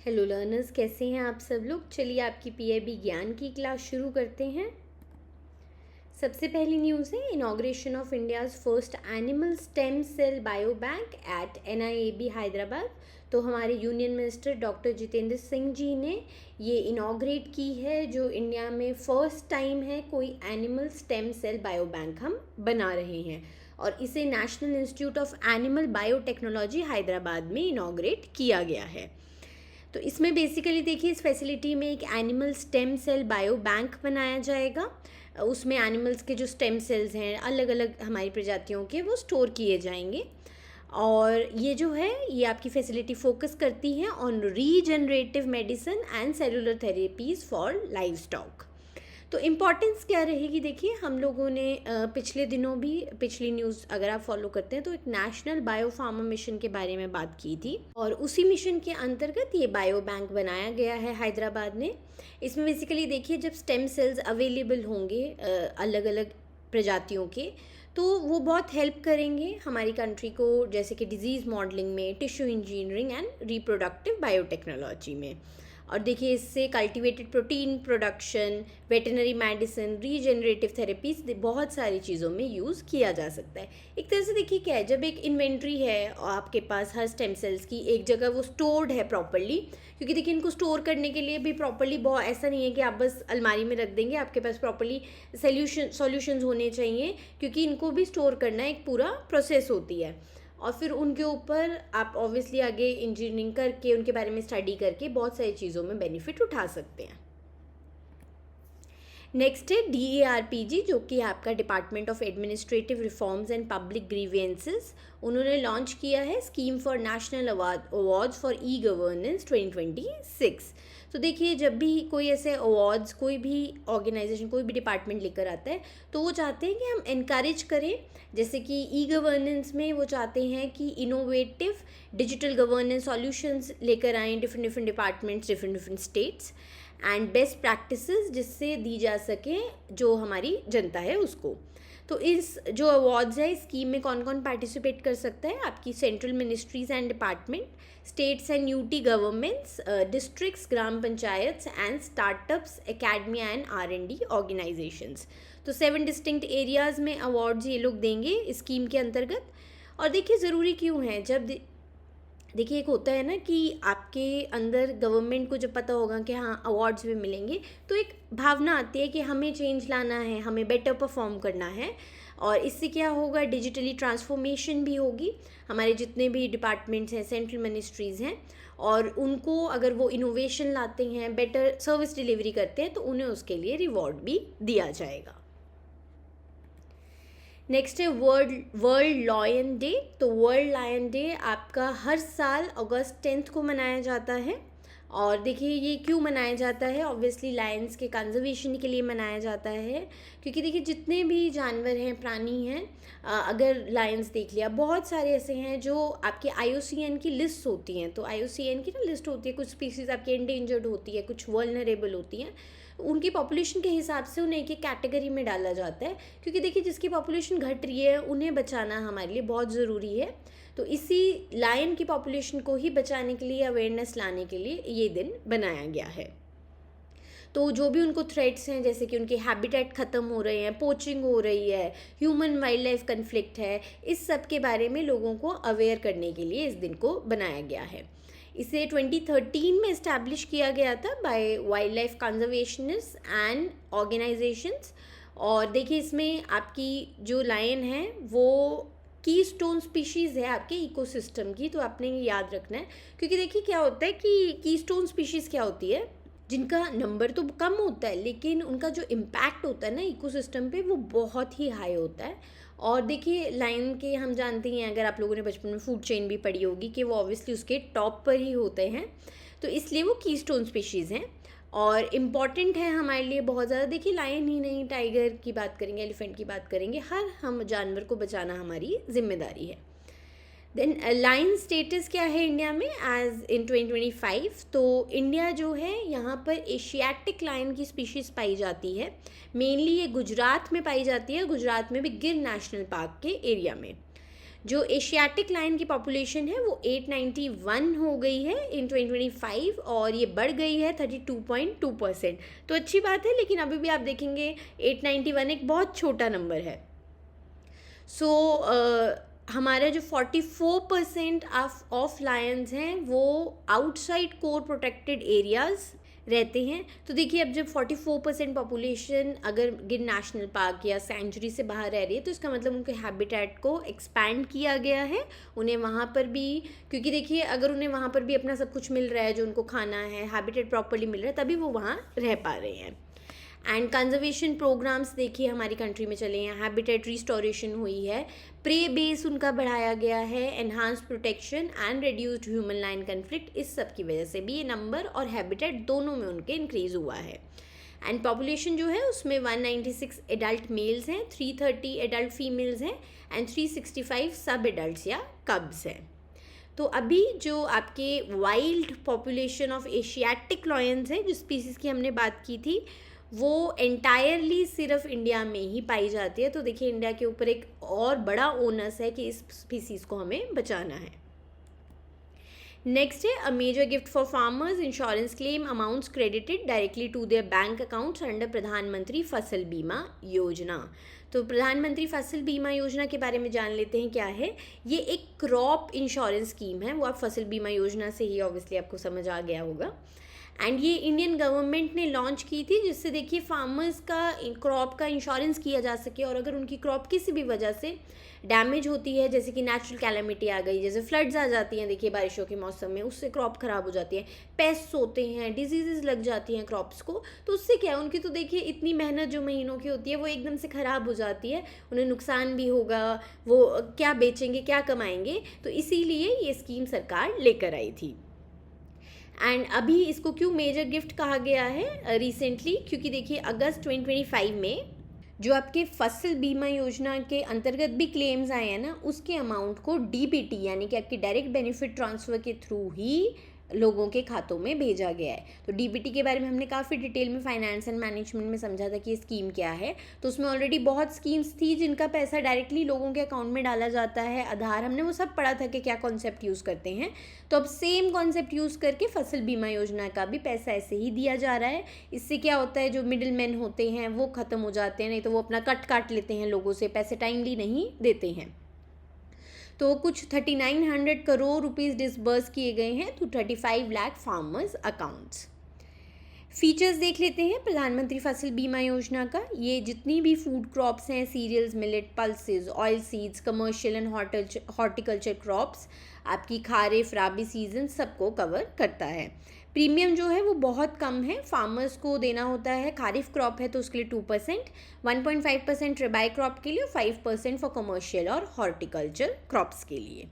Hello learners, कैसे हैं आप सब लोग। चलिए आपकी पीआईबी ज्ञान की क्लास शुरू करते हैं। सबसे पहली न्यूज़ है inauguration of India's first animal stem cell bio bank at NIAB Hyderabad. तो हमारे union minister doctor Jitendra Singh ji ने ये इनॉग्रेट की है, जो इंडिया में फ़र्स्ट टाइम है कोई animal stem cell bio bank हम बना रहे हैं, और इसे National institute of Animal Biotechnology Hyderabad में इनॉग्रेट किया गया है। तो इसमें बेसिकली देखिए, इस फैसिलिटी में एक animal stem cell bio bank बनाया जाएगा। उसमें एनिमल्स के जो स्टेम सेल्स हैं अलग अलग हमारी प्रजातियों के, वो स्टोर किए जाएंगे। और ये जो है ये आपकी फैसिलिटी फोकस करती है on regenerative medicine and cellular therapies for live stock. तो इम्पॉर्टेंस क्या रहेगी, देखिए हम लोगों ने पिछले दिनों भी पिछली न्यूज़ अगर आप फॉलो करते हैं तो एक नेशनल बायो फार्मा मिशन के बारे में बात की थी, और उसी मिशन के अंतर्गत ये बायो बैंक बनाया गया है हैदराबाद में। इसमें बेसिकली देखिए, जब स्टेम सेल्स अवेलेबल होंगे अलग अलग प्रजातियों के, तो वो बहुत हेल्प करेंगे हमारी कंट्री को, जैसे कि डिजीज़ मॉडलिंग में, tissue engineering and reproductive biotechnology में। और देखिए इससे cultivated protein production, veterinary medicine, regenerative therapies, बहुत सारी चीज़ों में यूज़ किया जा सकता है। एक तरह से देखिए क्या है, जब एक इन्वेंट्री है और आपके पास हर स्टेम सेल्स की एक जगह वो स्टोर्ड है प्रॉपरली, क्योंकि देखिए इनको स्टोर करने के लिए भी प्रॉपरली, बहुत ऐसा नहीं है कि आप बस अलमारी में रख देंगे, आपके पास प्रॉपरली सॉल्यूशंस होने चाहिए, क्योंकि इनको भी स्टोर करना एक पूरा प्रोसेस होती है। और फिर उनके ऊपर आप ऑब्वियसली आगे इंजीनियरिंग करके, उनके बारे में स्टडी करके बहुत सारी चीज़ों में बेनिफिट उठा सकते हैं। नेक्स्ट है DARPG, जो कि आपका department of administrative reforms and public grievances. उन्होंने लॉन्च किया है scheme for national awards for e governance 2026। तो देखिए, जब भी कोई ऐसे अवार्ड्स कोई भी ऑर्गेनाइजेशन, कोई भी डिपार्टमेंट लेकर आता है, तो वो चाहते हैं कि हम इनकरेज करें। जैसे कि ई गवर्नेंस में वो चाहते हैं कि इनोवेटिव डिजिटल गवर्नेंस सॉल्यूशंस लेकर आएँ different departments, different states, and best practices जिससे दी जा सके जो हमारी जनता है उसको। तो इस जो अवार्ड्स है, इस स्कीम में कौन कौन पार्टिसिपेट कर सकता है, आपकी central ministries and department, states and UT governments, districts, gram panchayats and startups, academia and R&D organisations. तो 7 डिस्टिंक्ट एरियाज़ में अवार्ड्स ये लोग देंगे इस स्कीम के अंतर्गत। और देखिए ज़रूरी क्यों है, जब देखिए एक होता है ना कि आपके अंदर गवर्नमेंट को जब पता होगा कि हाँ अवार्ड्स भी मिलेंगे, तो एक भावना आती है कि हमें चेंज लाना है, हमें बेटर परफॉर्म करना है। और इससे क्या होगा, डिजिटली ट्रांसफॉर्मेशन भी होगी। हमारे जितने भी डिपार्टमेंट्स हैं, सेंट्रल मिनिस्ट्रीज़ हैं, और उनको अगर वो इनोवेशन लाते हैं, बेटर सर्विस डिलीवरी करते हैं, तो उन्हें उसके लिए रिवॉर्ड भी दिया जाएगा। नेक्स्ट है वर्ल्ड लायन डे। तो वर्ल्ड लायन डे आपका हर साल अगस्त 10 को मनाया जाता है। और देखिए ये क्यों मनाया जाता है, ऑब्वियसली लायंस के कंजर्वेशन के लिए मनाया जाता है, क्योंकि देखिए जितने भी जानवर हैं, प्राणी हैं, अगर लायंस देख लिया, बहुत सारे ऐसे हैं जो आपके IUCN की लिस्ट होती हैं। तो IUCN की ना लिस्ट होती है, कुछ स्पीसीज़ आपकी एंडेंजर्ड होती है, कुछ वल्नरेबल होती हैं। उनकी पॉपुलेशन के हिसाब से उन्हें एक कैटेगरी में डाला जाता है, क्योंकि देखिए जिसकी पॉपुलेशन घट रही है उन्हें बचाना हमारे लिए बहुत ज़रूरी है। तो इसी लायन की पॉपुलेशन को ही बचाने के लिए, अवेयरनेस लाने के लिए ये दिन बनाया गया है। तो जो भी उनको थ्रेट्स हैं, जैसे कि उनके हैबिटेट ख़त्म हो रहे हैं, पोचिंग हो रही है, ह्यूमन वाइल्ड लाइफ कन्फ्लिक्ट है, इस सब के बारे में लोगों को अवेयर करने के लिए इस दिन को बनाया गया है। इसे 2013 में इस्टेब्लिश किया गया था by wild life conservationist and organisations. और देखिए इसमें आपकी जो लायन है वो कीस्टोन स्पीशीज़ है आपके इकोसिस्टम की, तो आपने ये याद रखना है। क्योंकि देखिए क्या होता है कि कीस्टोन स्पीशीज़ क्या होती है, जिनका नंबर तो कम होता है, लेकिन उनका जो इम्पैक्ट होता है ना इकोसिस्टम पे, वो बहुत ही हाई होता है। और देखिए लाइन के हम जानते हैं, अगर आप लोगों ने बचपन में फूड चेन भी पढ़ी होगी, कि वो ऑब्वियसली उसके टॉप पर ही होते हैं, तो इसलिए वो कीस्टोन स्पीशीज़ हैं और इम्पॉर्टेंट है हमारे लिए बहुत ज़्यादा। देखिए लायन ही नहीं, टाइगर की बात करेंगे, एलिफेंट की बात करेंगे, हर हम जानवर को बचाना हमारी जिम्मेदारी है। देन लाइन स्टेटस क्या है इंडिया में एज इन 2025। तो इंडिया जो है यहाँ पर एशियाटिक लायन की स्पीशीज़ पाई जाती है। मेनली ये गुजरात में पाई जाती है, गुजरात में भी गिर नेशनल पार्क के एरिया में। जो एशियाटिक लायन की पॉपुलेशन है वो 891 हो गई है इन 2025 और ये बढ़ गई है 32.2%। तो अच्छी बात है, लेकिन अभी भी आप देखेंगे 891 एक बहुत छोटा नंबर है। सो हमारा जो 44% ऑफ लायंस हैं वो आउटसाइड कोर प्रोटेक्टेड एरियाज़ रहते हैं। तो देखिए, अब जब 44% पॉपुलेशन अगर गिर नेशनल पार्क या सेंचुरी से बाहर रह रही है तो इसका मतलब उनके हैबिटेट को एक्सपैंड किया गया है, उन्हें वहाँ पर भी, क्योंकि देखिए अगर उन्हें वहाँ पर भी अपना सब कुछ मिल रहा है जो उनको खाना है, हैबिटेट प्रॉपर्ली मिल रहा है, तभी वो वहाँ रह पा रहे हैं। एंड कंजर्वेशन प्रोग्राम्स देखिए हमारी कंट्री में चले हैं, हैबिटेट रिस्टोरेशन हुई है, प्रे बेस उनका बढ़ाया गया है, enhance protection and reduced human line conflict, इस सब की वजह से भी ये नंबर और हैबिटेट दोनों में उनके इंक्रीज़ हुआ है। एंड पॉपुलेशन जो है उसमें 196 एडल्ट मेल्स हैं, 330 एडल्ट फीमेल्स हैं एंड 365 सब एडल्ट्स या कब्स हैं। तो अभी जो आपके wild population of Asiatic lions है, जिस स्पीसीज़ की हमने बात की थी, वो एंटायरली सिर्फ इंडिया में ही पाई जाती है। तो देखिए इंडिया के ऊपर एक और बड़ा ओनस है कि इस स्पीसीज़ को हमें बचाना है। नेक्स्ट है a major gift for farmers, insurance claim amounts credited directly to their bank accounts under Pradhanmantri Fasal बीमा योजना। तो प्रधानमंत्री फसल बीमा योजना के बारे में जान लेते हैं क्या है। ये एक क्रॉप इंश्योरेंस स्कीम है, वो आप फसल बीमा योजना से ही ऑब्वियसली आपको समझ आ गया होगा। एंड ये इंडियन गवर्नमेंट ने लॉन्च की थी, जिससे देखिए फार्मर्स का क्रॉप का इंश्योरेंस किया जा सके, और अगर उनकी क्रॉप किसी भी वजह से डैमेज होती है, जैसे कि नेचुरल कैलेमिटी आ गई, जैसे फ्लड्स आ जाती हैं देखिए बारिशों के मौसम में, उससे क्रॉप ख़राब हो जाती है, पेस्ट्स होते हैं, डिजीज़ लग जाती हैं क्रॉप्स को, तो उससे क्या है, उनकी तो देखिए इतनी मेहनत जो महीनों की होती है वो एकदम से ख़राब हो जाती है, उन्हें नुकसान भी होगा, वो क्या बेचेंगे, क्या कमाएंगे। तो इसीलिए ये स्कीम सरकार लेकर आई थी। एंड अभी इसको क्यों मेजर गिफ्ट कहा गया है रिसेंटली, क्योंकि देखिए अगस्त 2025 में जो आपके फसल बीमा योजना के अंतर्गत भी क्लेम्स आए हैं ना, उसके अमाउंट को डीबीटी यानी कि आपकी डायरेक्ट बेनिफिट ट्रांसफ़र के थ्रू ही लोगों के खातों में भेजा गया है। तो डीबीटी के बारे में हमने काफ़ी डिटेल में फाइनेंस एंड मैनेजमेंट में समझा था कि ये स्कीम क्या है। तो उसमें ऑलरेडी बहुत स्कीम्स थी जिनका पैसा डायरेक्टली लोगों के अकाउंट में डाला जाता है, आधार, हमने वो सब पढ़ा था कि क्या कॉन्सेप्ट यूज़ करते हैं। तो अब सेम कॉन्सेप्ट यूज़ करके फसल बीमा योजना का भी पैसा ऐसे ही दिया जा रहा है। इससे क्या होता है, जो मिडिल मैन होते हैं वो ख़त्म हो जाते हैं, नहीं तो वो अपना कट काट लेते हैं लोगों से, पैसे टाइमली नहीं देते हैं। तो कुछ 3900 करोड़ रुपीस डिसबर्स किए गए हैं to 35 lakh farmers accounts. Features देख लेते हैं प्रधानमंत्री फसल बीमा योजना का। ये जितनी भी फूड क्रॉप्स हैं, cereals, millet, pulses, oil seeds, commercial and horticulture crops, आपकी खारिफ, राबी सीजन सबको कवर करता है। प्रीमियम जो है वो बहुत कम है, फार्मर्स को देना होता है, खारिफ क्रॉप है तो उसके लिए 2%, 1.5% रिबाई क्रॉप के लिए, 5% फॉर कमर्शियल और हॉर्टिकल्चर क्रॉप्स के लिए।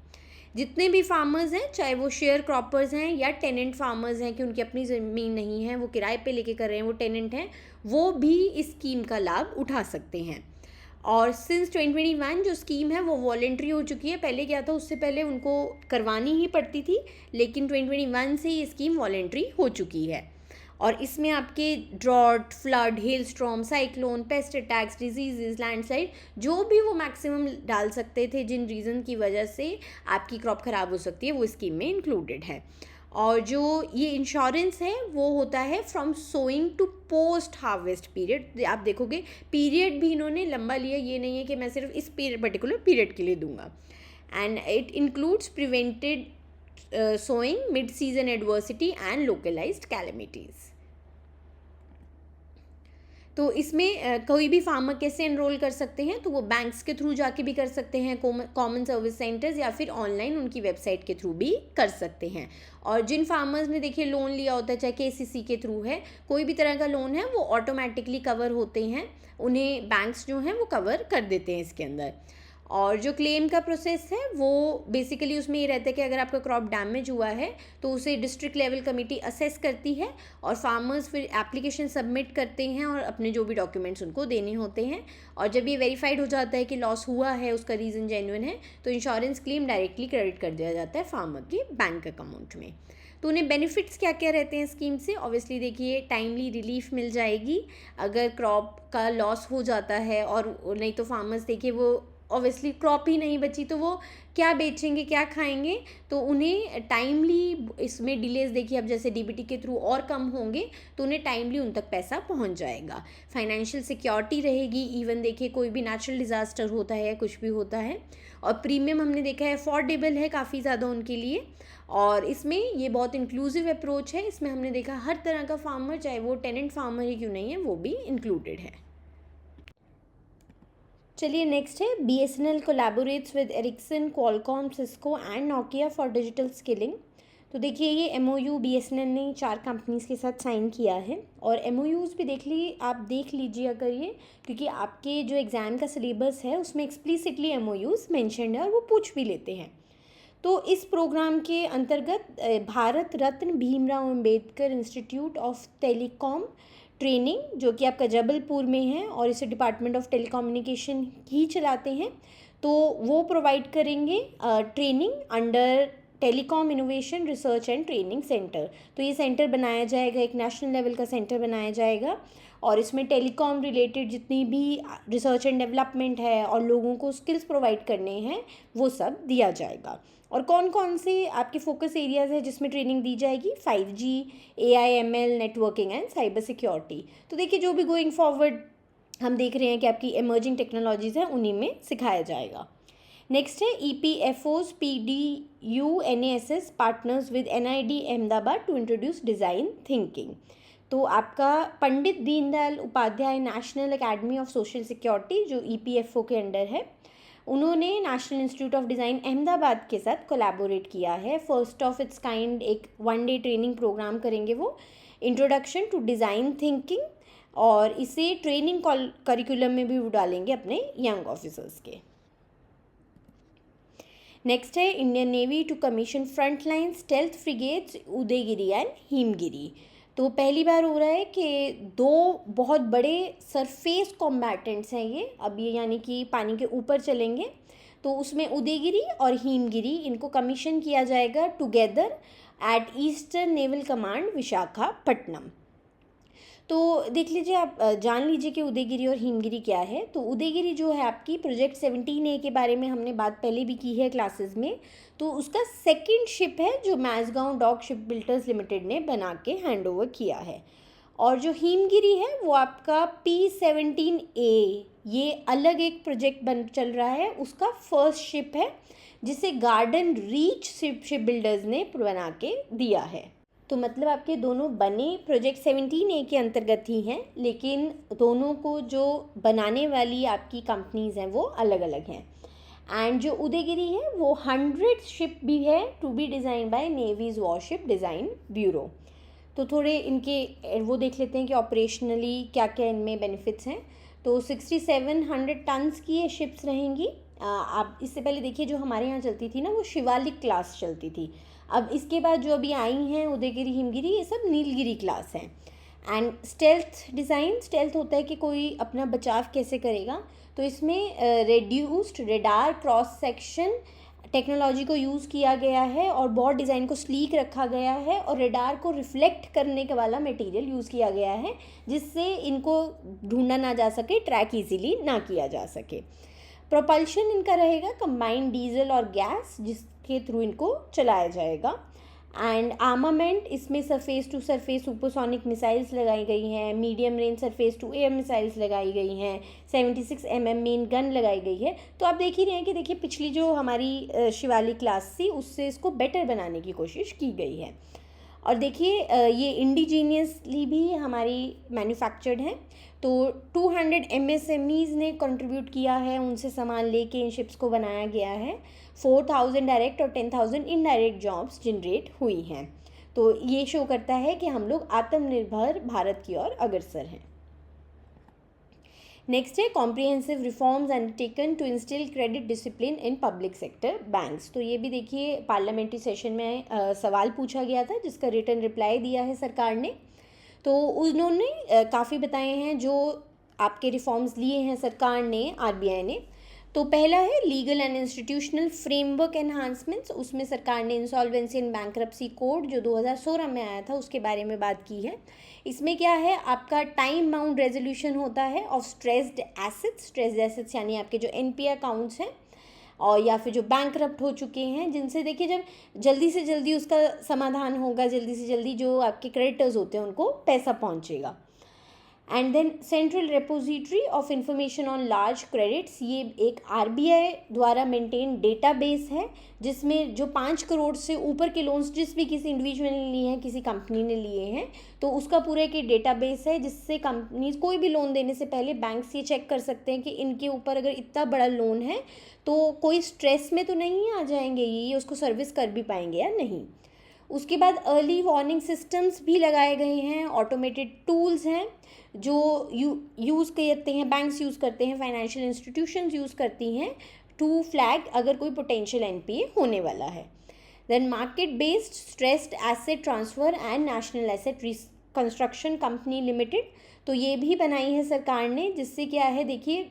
जितने भी फार्मर्स हैं, चाहे वो शेयर क्रॉपर्स हैं या टेनेंट फार्मर्स हैं कि उनकी अपनी ज़मीन नहीं है, वो किराए पे लेके कर रहे हैं, वो टेनेंट हैं, वो भी इस स्कीम का लाभ उठा सकते हैं। और सिंस 2021 जो स्कीम है वो वॉलेंट्री हो चुकी है। पहले क्या था, उससे पहले उनको करवानी ही पड़ती थी, लेकिन 2021 से ये स्कीम वॉलेंट्री हो चुकी है। और इसमें आपके drought, flood, hail storm, cyclone, pest attacks, disease, landslide, जो भी वो मैक्सिमम डाल सकते थे जिन रीज़न की वजह से आपकी क्रॉप ख़राब हो सकती है, वो स्कीम में इंक्लूडेड है। और जो ये इंश्योरेंस है वो होता है from sowing to post harvest period. आप देखोगे पीरियड भी इन्होंने लंबा लिया, ये नहीं है कि मैं सिर्फ इस पर्टिकुलर पीरियड के लिए दूंगा। And it includes prevented sowing, mid season adversity and localised calamities. तो इसमें कोई भी फार्मर कैसे एनरोल कर सकते हैं, तो वो बैंक्स के थ्रू जाके भी कर सकते हैं, कॉमन सर्विस सेंटर्स, या फिर ऑनलाइन उनकी वेबसाइट के थ्रू भी कर सकते हैं। और जिन फार्मर्स ने देखिए लोन लिया होता है, चाहे केसीसी के थ्रू है, कोई भी तरह का लोन है, वो ऑटोमेटिकली कवर होते हैं, उन्हें बैंक्स जो हैं वो कवर कर देते हैं इसके अंदर। और जो क्लेम का प्रोसेस है वो बेसिकली उसमें ये रहता है कि अगर आपका क्रॉप डैमेज हुआ है तो उसे डिस्ट्रिक्ट लेवल कमेटी असेस करती है, और फार्मर्स फिर एप्लीकेशन सबमिट करते हैं और अपने जो भी डॉक्यूमेंट्स उनको देने होते हैं। और जब ये वेरीफाइड हो जाता है कि लॉस हुआ है, उसका रीज़न जेन्युइन है, तो इंश्योरेंस क्लेम डायरेक्टली क्रेडिट कर दिया जाता है फार्मर के बैंक अकाउंट में। तो उन्हें बेनिफिट्स क्या क्या रहते हैं स्कीम से, ऑब्वियसली देखिए टाइमली रिलीफ मिल जाएगी अगर क्रॉप का लॉस हो जाता है, और नहीं तो फार्मर्स देखिए वो ऑब्वियसली क्रॉप ही नहीं बची तो वो क्या बेचेंगे, क्या खाएंगे, तो उन्हें टाइमली इसमें डिलेज देखिए, अब जैसे डीबीटी के थ्रू और कम होंगे तो उन्हें टाइमली उन तक पैसा पहुंच जाएगा, फाइनेंशियल सिक्योरिटी रहेगी। इवन देखिए कोई भी नेचुरल डिज़ास्टर होता है, कुछ भी होता है, और प्रीमियम हमने देखा है अफोर्डेबल है काफ़ी ज़्यादा उनके लिए। और इसमें ये बहुत इंक्लूसिव अप्रोच है, इसमें हमने देखा हर तरह का फार्मर, चाहे वो टेनेंट फार्मर ही क्यों नहीं है, वो भी इंक्लूडेड है। चलिए नेक्स्ट है BSNL collaborates with Ericsson, Qualcomm, Cisco and Nokia for digital skilling. तो देखिए ये MOU BSNL ने 4 कंपनीज़ के साथ साइन किया है, और MOUs भी आप देख लीजिए अगर ये, क्योंकि आपके जो एग्ज़ाम का सिलेबस है उसमें एक्सप्लिसिटली MOUs मेंशन्ड है और वो पूछ भी लेते हैं। तो इस प्रोग्राम के अंतर्गत Bharat Ratna Bhimrao Ambedkar institute of telecom training, जो कि आपका जबलपुर में है और इसे डिपार्टमेंट ऑफ टेलीकम्युनिकेशन ही चलाते हैं, तो वो प्रोवाइड करेंगे training under telecom innovation research and training centre. तो ये सेंटर बनाया जाएगा, एक नेशनल लेवल का सेंटर बनाया जाएगा, और इसमें टेलीकॉम रिलेटेड जितनी भी रिसर्च एंड डेवलपमेंट है और लोगों को स्किल्स प्रोवाइड करने हैं वो सब दिया जाएगा। और कौन कौन से आपके फोकस एरियाज़ है जिसमें ट्रेनिंग दी जाएगी? 5G, AI/ML, networking and cyber security. तो देखिए जो भी गोइंग फॉरवर्ड हम देख रहे हैं कि आपकी इमर्जिंग टेक्नोलॉजीज़ हैं, उन्हीं में सिखाया जाएगा। नेक्स्ट है EPFOs, PDU, NASS partners with NID Ahmedabad to introduce design thinking. तो आपका Pandit Deendayal Upadhyay national academy of social security, जो EPFO के अंडर है, उन्होंने national institute of design Ahmedabad के साथ कोलैबोरेट किया है। फर्स्ट ऑफ इट्स काइंड एक 1 डे ट्रेनिंग प्रोग्राम करेंगे वो, इंट्रोडक्शन टू डिज़ाइन थिंकिंग, और इसे ट्रेनिंग करिकुलम में भी वो डालेंगे अपने यंग ऑफिसर्स के। नेक्स्ट है Indian Navy to commission frontline stealth frigates Udaygiri and Himgiri. तो पहली बार हो रहा है कि 2 बहुत बड़े सरफेस कॉम्बैटेंट्स हैं ये, अब ये यानी कि पानी के ऊपर चलेंगे, तो उसमें उदयगिरी और हिमगिरी इनको कमीशन किया जाएगा together at eastern naval command Visakhapatnam. तो देख लीजिए, आप जान लीजिए कि उदयगिरी और हिमगिरी क्या है। तो उदयगिरी जो है आपकी प्रोजेक्ट 17A के बारे में हमने बात पहले भी की है क्लासेस में, तो उसका सेकंड शिप है जो Mazagon dock ship builders limited ने बना के हैंड ओवर किया है। और जो हिमगिरी है वो आपका P17A, ये अलग एक प्रोजेक्ट चल रहा है, उसका फर्स्ट शिप है जिसे गार्डन रीच शिप बिल्डर्स ने बना के दिया है। तो मतलब आपके दोनों बने प्रोजेक्ट 17A के अंतर्गत ही हैं, लेकिन दोनों को जो बनाने वाली आपकी कंपनीज़ हैं वो अलग अलग हैं। एंड जो उदयगिरी है वो 100 शिप भी है to be design by Navy's warship design bureau. तो थोड़े इनके वो देख लेते हैं कि ऑपरेशनली क्या क्या इनमें बेनिफिट्स हैं। तो 6700 टन्स की ये शिप्स रहेंगी। आप इससे पहले देखिए जो हमारे यहाँ चलती थी ना वो शिवालिक क्लास चलती थी, अब इसके बाद जो अभी आई हैं उदयगिरी, हिमगिरी, ये सब नीलगिरी क्लास हैं। एंड स्टेल्थ डिज़ाइन, स्टेल्थ होता है कि कोई अपना बचाव कैसे करेगा, तो इसमें reduced radar cross section technology को यूज़ किया गया है, और बोर्ड डिज़ाइन को स्लीक रखा गया है, और रेडार को रिफ्लेक्ट करने के वाला मटेरियल यूज़ किया गया है जिससे इनको ढूंढा ना जा सके, ट्रैक इजीली ना किया जा सके। प्रोपल्शन इनका रहेगा कंबाइंड डीजल और गैस, जिसके थ्रू इनको चलाया जाएगा। एंड आर्मामेंट, इसमें surface to surface supersonic missiles लगाई गई हैं, medium range surface to air missiles लगाई गई हैं, 76 mm मेन गन लगाई गई है। तो आप देख ही रहे हैं कि देखिए पिछली जो हमारी शिवालिक क्लास थी उससे इसको बेटर बनाने की कोशिश की गई है। और देखिए ये इंडिजीनियसली भी हमारी मैन्युफैक्चर्ड हैं, तो 200 MSMEs ने कंट्रीब्यूट किया है, उनसे सामान लेके इन शिप्स को बनाया गया है। 4000 डायरेक्ट और 10,000 इनडायरेक्ट जॉब्स जनरेट हुई हैं। तो ये शो करता है कि हम लोग आत्मनिर्भर भारत की ओर अग्रसर हैं। नेक्स्ट है comprehensive reforms undertaken to instil credit discipline in public sector banks. तो ये भी देखिए पार्लियामेंट्री सेशन में सवाल पूछा गया था जिसका रिटर्न रिप्लाई दिया है सरकार ने। तो उन्होंने काफ़ी बताए हैं जो आपके रिफॉर्म्स लिए हैं सरकार ने, RBI ने। तो पहला है legal and institutional framework enhancements, उसमें सरकार ने इंसॉल्वेंसी एंड बैंक्रप्सी कोड जो 2016 में आया था उसके बारे में बात की है। इसमें क्या है, आपका टाइम बाउंड रेजोल्यूशन होता है ऑफ स्ट्रेस्ड एसेट्स यानी आपके जो एनपीए अकाउंट्स हैं और या फिर जो बैंकरप्ट हो चुके हैं, जिनसे देखिए जब जल्दी से जल्दी उसका समाधान होगा, जल्दी से जल्दी जो आपके क्रेडिटर्स होते हैं उनको पैसा पहुंचेगा। And then central repository of information on large credits, ये एक आरबीआई द्वारा मेंटेन डेटाबेस है जिसमें जो 5 करोड़ से ऊपर के लोन्स जिस भी किसी इंडिविजुअल ने लिए हैं, किसी कंपनी ने लिए हैं, तो उसका पूरा एक डेटाबेस है जिससे कंपनीज कोई भी लोन देने से पहले बैंक्स ये चेक कर सकते हैं कि इनके ऊपर अगर इतना बड़ा लोन है तो कोई स्ट्रेस में तो नहीं आ जाएंगे, ये उसको सर्विस कर भी पाएंगे या नहीं। उसके बाद अर्ली वार्निंग सिस्टम्स भी लगाए गए हैं, ऑटोमेटेड टूल्स हैं जो यूज़ करते हैं, बैंक्स यूज़ करते हैं, फाइनेंशियल इंस्टीट्यूशंस यूज़ करती हैं टू फ्लैग अगर कोई पोटेंशियल एनपीए होने वाला है। Then market based stressed asset transfer and national asset reconstruction company limited, तो ये भी बनाई है सरकार ने, जिससे क्या है देखिए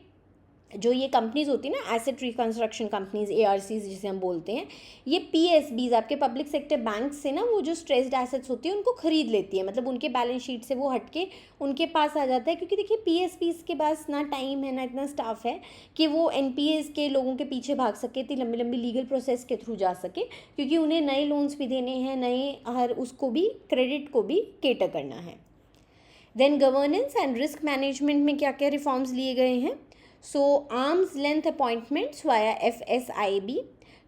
जो ये कंपनीज़ होती हैं ना, एसेट रिकंस्ट्रक्शन कंपनीज, एआरसीज जिसे हम बोलते हैं, ये पीएसबीज आपके पब्लिक सेक्टर बैंक से ना वो जो स्ट्रेस्ड एसेट्स होती है उनको खरीद लेती है, मतलब उनके बैलेंस शीट से वो हटके उनके पास आ जाता है, क्योंकि देखिए पीएसबीज के पास ना टाइम है ना इतना स्टाफ है कि वो एनपीएस के लोगों के पीछे भाग सके, इतनी लंबी लंबी लीगल प्रोसेस के थ्रू जा सके, क्योंकि उन्हें नए लोन्स भी देने हैं, नए हर उसको भी क्रेडिट को भी केटर करना है। Then governance and risk management में क्या क्या रिफॉर्म्स लिए गए हैं। So arm's length appointments via FSIB,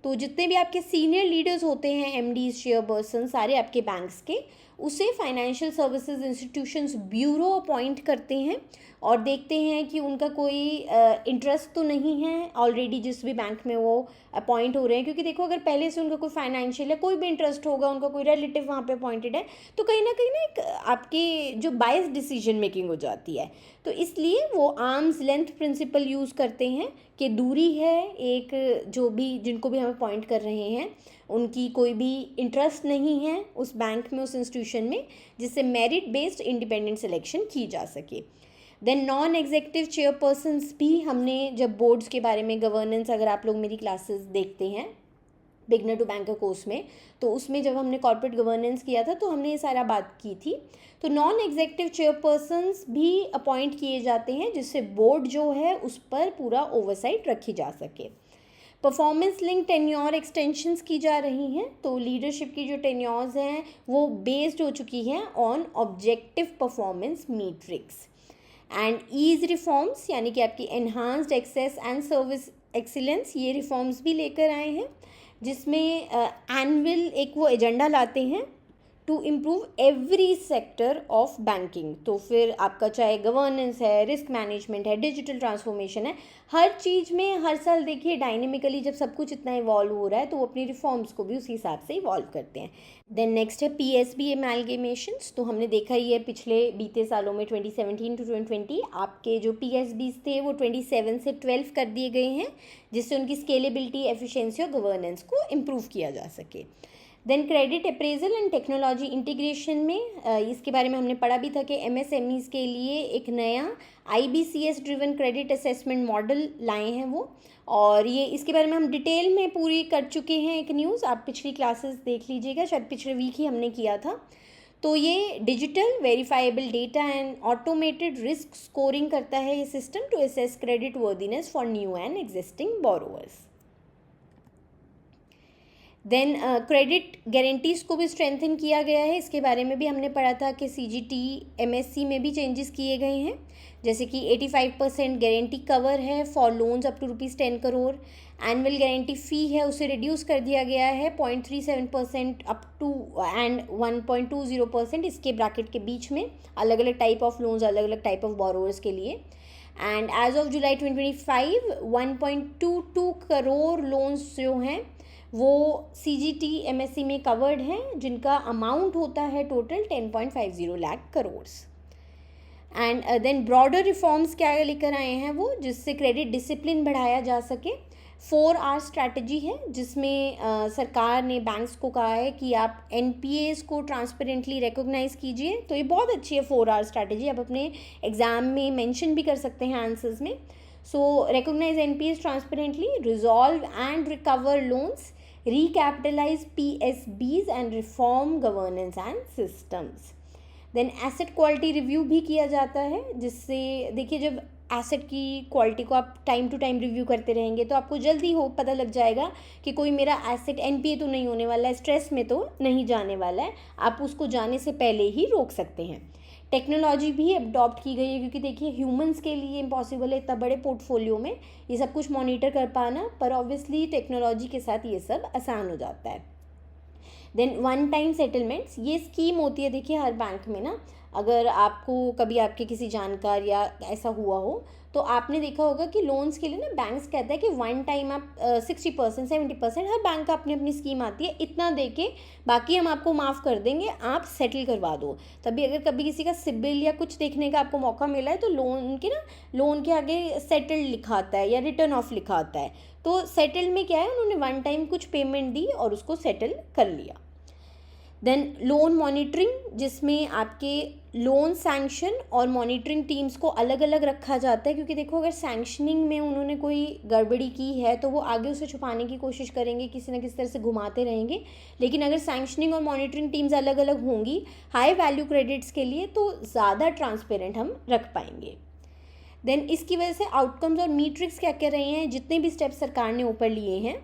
तो जितने भी आपके सीनियर लीडर्स होते हैं, एमडीज, चेयरपर्सन, सारे आपके बैंक्स के, उसे financial services institutions bureau appoint करते हैं और देखते हैं कि उनका कोई इंटरेस्ट तो नहीं है ऑलरेडी जिस भी बैंक में वो अपॉइंट हो रहे हैं, क्योंकि देखो अगर पहले से उनका कोई फाइनेंशियल या कोई भी इंटरेस्ट होगा, उनका कोई रिलेटिव वहाँ पे अपॉइंटेड है, तो कहीं ना एक आपकी जो बायस डिसीजन मेकिंग हो जाती है, तो इसलिए वो आर्म्स लेंथ प्रिंसिपल यूज़ करते हैं कि दूरी है, एक जो भी जिनको भी हम अपॉइंट कर रहे हैं उनकी कोई भी इंटरेस्ट नहीं है उस बैंक में, उस इंस्टीट्यूशन में, जिससे मेरिट बेस्ड इंडिपेंडेंट सिलेक्शन की जा सके। देन नॉन एग्जीक्यूटिव चेयरपर्सन्स भी हमने जब बोर्ड्स के बारे में गवर्नेंस, अगर आप लोग मेरी क्लासेस देखते हैं बिगनर टू बैंकर कोर्स में, तो उसमें जब हमने कॉर्पोरेट गवर्नेंस किया था तो हमने ये सारा बात की थी। तो नॉन एग्जीक्यूटिव चेयरपर्सन्स भी अपॉइंट किए जाते हैं जिससे बोर्ड जो है उस पर पूरा ओवरसाइट रखी जा सके। परफॉर्मेंस लिंक टेन्योर एक्सटेंशंस की जा रही हैं, तो लीडरशिप की जो टेन्योर्स हैं वो बेस्ड हो चुकी हैं on objective performance metrics. And ease reforms यानी कि आपकी enhanced access and service excellence, ये रिफॉर्म्स भी लेकर आए हैं, जिसमें एनुअल एक वो एजेंडा लाते हैं to improve every sector of banking. तो फिर आपका चाहे गवर्नेंस है, रिस्क मैनेजमेंट है, डिजिटल ट्रांसफॉर्मेशन है, हर चीज़ में हर साल देखिए डायनेमिकली जब सब कुछ इतना इवॉल्व हो रहा है तो वो अपनी रिफॉर्म्स को भी उसी हिसाब से इवॉल्व करते हैं। देन नेक्स्ट है पीएसबी एमैलगेमेशंस, तो हमने देखा ही है पिछले बीते सालों में 2017 to 2020 आपके जो पीएसबीज थे वो 27 से 12 कर दिए गए हैं, जिससे उनकी स्केलेबिलिटी, एफिशिएंसी और गवर्नेंस को इम्प्रूव किया जा सके। Then credit appraisal and technology integration में इसके बारे में हमने पढ़ा भी था कि एमएसएमईज़ के लिए एक नया आईबीसीएस ड्रिवन क्रेडिट असेसमेंट मॉडल लाए हैं वो, और ये इसके बारे में हम डिटेल में पूरी कर चुके हैं एक न्यूज़, आप पिछली क्लासेस देख लीजिएगा, शायद पिछले वीक ही हमने किया था। तो ये digital verifiable data and automated risk scoring करता है ये system to assess credit worthiness for new and existing borrowers. Then credit guarantees को भी स्ट्रेंथन किया गया है, इसके बारे में भी हमने पढ़ा था कि सीजीटी एमएससी में भी चेंजेस किए गए हैं, जैसे कि 85% गारंटी कवर है for loans up to ₹10 crore, annual guarantee fee है उसे रिड्यूस कर दिया गया है 0.37% अप टू एंड 1.20% इसके ब्रैकेट के बीच में, अलग अलग टाइप ऑफ लोन्स, अलग अलग टाइप ऑफ बोरोवर्स के लिए। And as of July 2025 1.22 crore loans जो हैं वो सीजीटी एमएससी में कवर्ड हैं, जिनका अमाउंट होता है total 10.50 lakh crore. And then broader reforms क्या लेकर आए हैं वो, जिससे क्रेडिट डिसिप्लिन बढ़ाया जा सके। 4R स्ट्रैटेजी है जिसमें सरकार ने बैंक्स को कहा है कि आप एनपीएस को ट्रांसपेरेंटली रिकॉग्नाइज कीजिए, तो ये बहुत अच्छी है 4R स्ट्रैटेजी, आप अपने एग्ज़ाम में मेंशन भी कर सकते हैं आंसर्स में। So recognize NPAs transparently, resolve and recover loans, recapitalize PSBs and reform governance and systems. Then asset quality review भी किया जाता है, जिससे देखिए जब एसेट की क्वालिटी को आप टाइम टू टाइम रिव्यू करते रहेंगे तो आपको जल्दी हो पता लग जाएगा कि कोई मेरा एसेट एनपीए तो नहीं होने वाला है, स्ट्रेस में तो नहीं जाने वाला है, आप उसको जाने से पहले ही रोक सकते हैं. टेक्नोलॉजी भी अडॉप्ट की गई है, क्योंकि देखिए ह्यूमंस के लिए इम्पॉसिबल है इतना बड़े पोर्टफोलियो में ये सब कुछ मॉनिटर कर पाना, पर ऑब्वियसली टेक्नोलॉजी के साथ ये सब आसान हो जाता है. देन वन टाइम सेटलमेंट्स, ये स्कीम होती है देखिए हर बैंक में ना, अगर आपको कभी आपके किसी जानकार या ऐसा हुआ हो तो आपने देखा होगा कि लोन्स के लिए ना बैंक्स कहता है कि वन टाइम आप 60% 70%, हर बैंक का अपनी अपनी स्कीम आती है, इतना दे के बाकी हम आपको माफ़ कर देंगे, आप सेटल करवा दो. तभी अगर कभी किसी का सिबिल या कुछ देखने का आपको मौका मिला है तो लोन के आगे सेटल्ड लिखा आता है या रिटर्न ऑफ लिखा आता है. तो सेटल में क्या है, उन्होंने वन टाइम कुछ पेमेंट दी और उसको सेटल कर लिया. देन लोन मॉनिटरिंग, जिसमें आपके लोन सैंक्शन और मॉनिटरिंग टीम्स को अलग अलग रखा जाता है, क्योंकि देखो अगर सैंक्शनिंग में उन्होंने कोई गड़बड़ी की है तो वो आगे उसे छुपाने की कोशिश करेंगे, किसी न किसी तरह से घुमाते रहेंगे. लेकिन अगर सैंक्शनिंग और मॉनिटरिंग टीम्स अलग अलग होंगी हाई वैल्यू क्रेडिट्स के लिए तो ज़्यादा ट्रांसपेरेंट हम रख पाएंगे. देन इसकी वजह से आउटकम्स और मीट्रिक्स क्या क्या रहे हैं, जितने भी स्टेप्स सरकार ने ऊपर लिए हैं,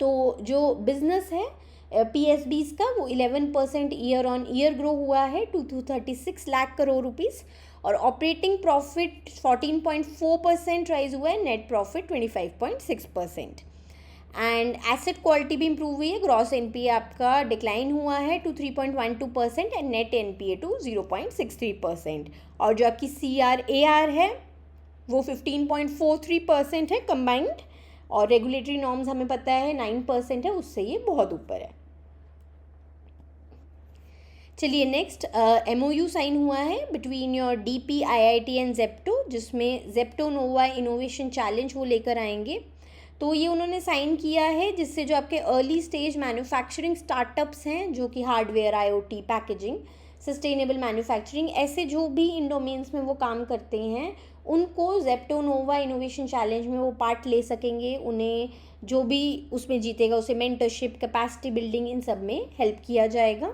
तो जो बिजनेस है PSBs का वो 11% ईयर ऑन ईयर ग्रो हुआ है टू 36 लाख करोड़ रुपीस, और ऑपरेटिंग प्रॉफिट 14.4% राइज हुआ है, net profit 25.6%. And asset quality भी इंप्रूव हुई है, ग्रॉस NPA आपका डिक्लाइन हुआ है to 3.12% and net NPA to 0.63%. और जो आपकी CRAR है वो 15.43% है कंबाइंड, और रेगुलेटरी नॉर्म्स हमें पता है 9% है, उससे ये बहुत ऊपर है. चलिए नेक्स्ट MOU साइन हुआ है between your DPIIT and Zepto, जिसमें जेप्टो नोवा इनोवेशन चैलेंज वो लेकर आएंगे. तो ये उन्होंने साइन किया है, जिससे जो आपके अर्ली स्टेज मैन्युफैक्चरिंग स्टार्टअप्स हैं, जो कि hardware, IoT, packaging, sustainable manufacturing, ऐसे जो भी इन डोमेन्स में वो काम करते हैं, उनको जेप्टो नोवा इनोवेशन चैलेंज में वो पार्ट ले सकेंगे. उन्हें जो भी उसमें जीतेगा उसे मेंटरशिप, कैपेसिटी बिल्डिंग, इन सब में हेल्प किया जाएगा.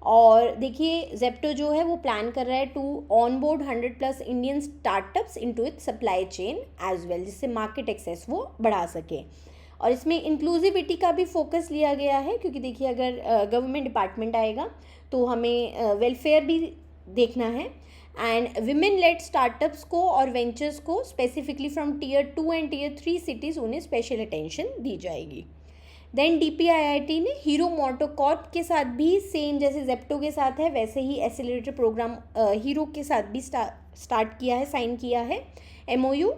और देखिए जेप्टो जो है वो प्लान कर रहा है to on board 100+ Indian startups into its supply chain as well, जिससे मार्केट एक्सेस वो बढ़ा सके. और इसमें इंक्लूसिविटी का भी फोकस लिया गया है, क्योंकि देखिए अगर गवर्नमेंट डिपार्टमेंट आएगा तो हमें वेलफेयर भी देखना है. एंड विमेन लेड स्टार्टअप्स को और वेंचर्स को specifically from Tier 2 and Tier 3 cities उन्हें स्पेशल अटेंशन दी जाएगी. देन DPIIT ने हीरो मोटोकॉर्प के साथ भी सेम जैसे जेप्टो के साथ है वैसे ही एक्सेलरेटर प्रोग्राम हीरो के साथ भी स्टार्ट किया है, साइन किया है MOU.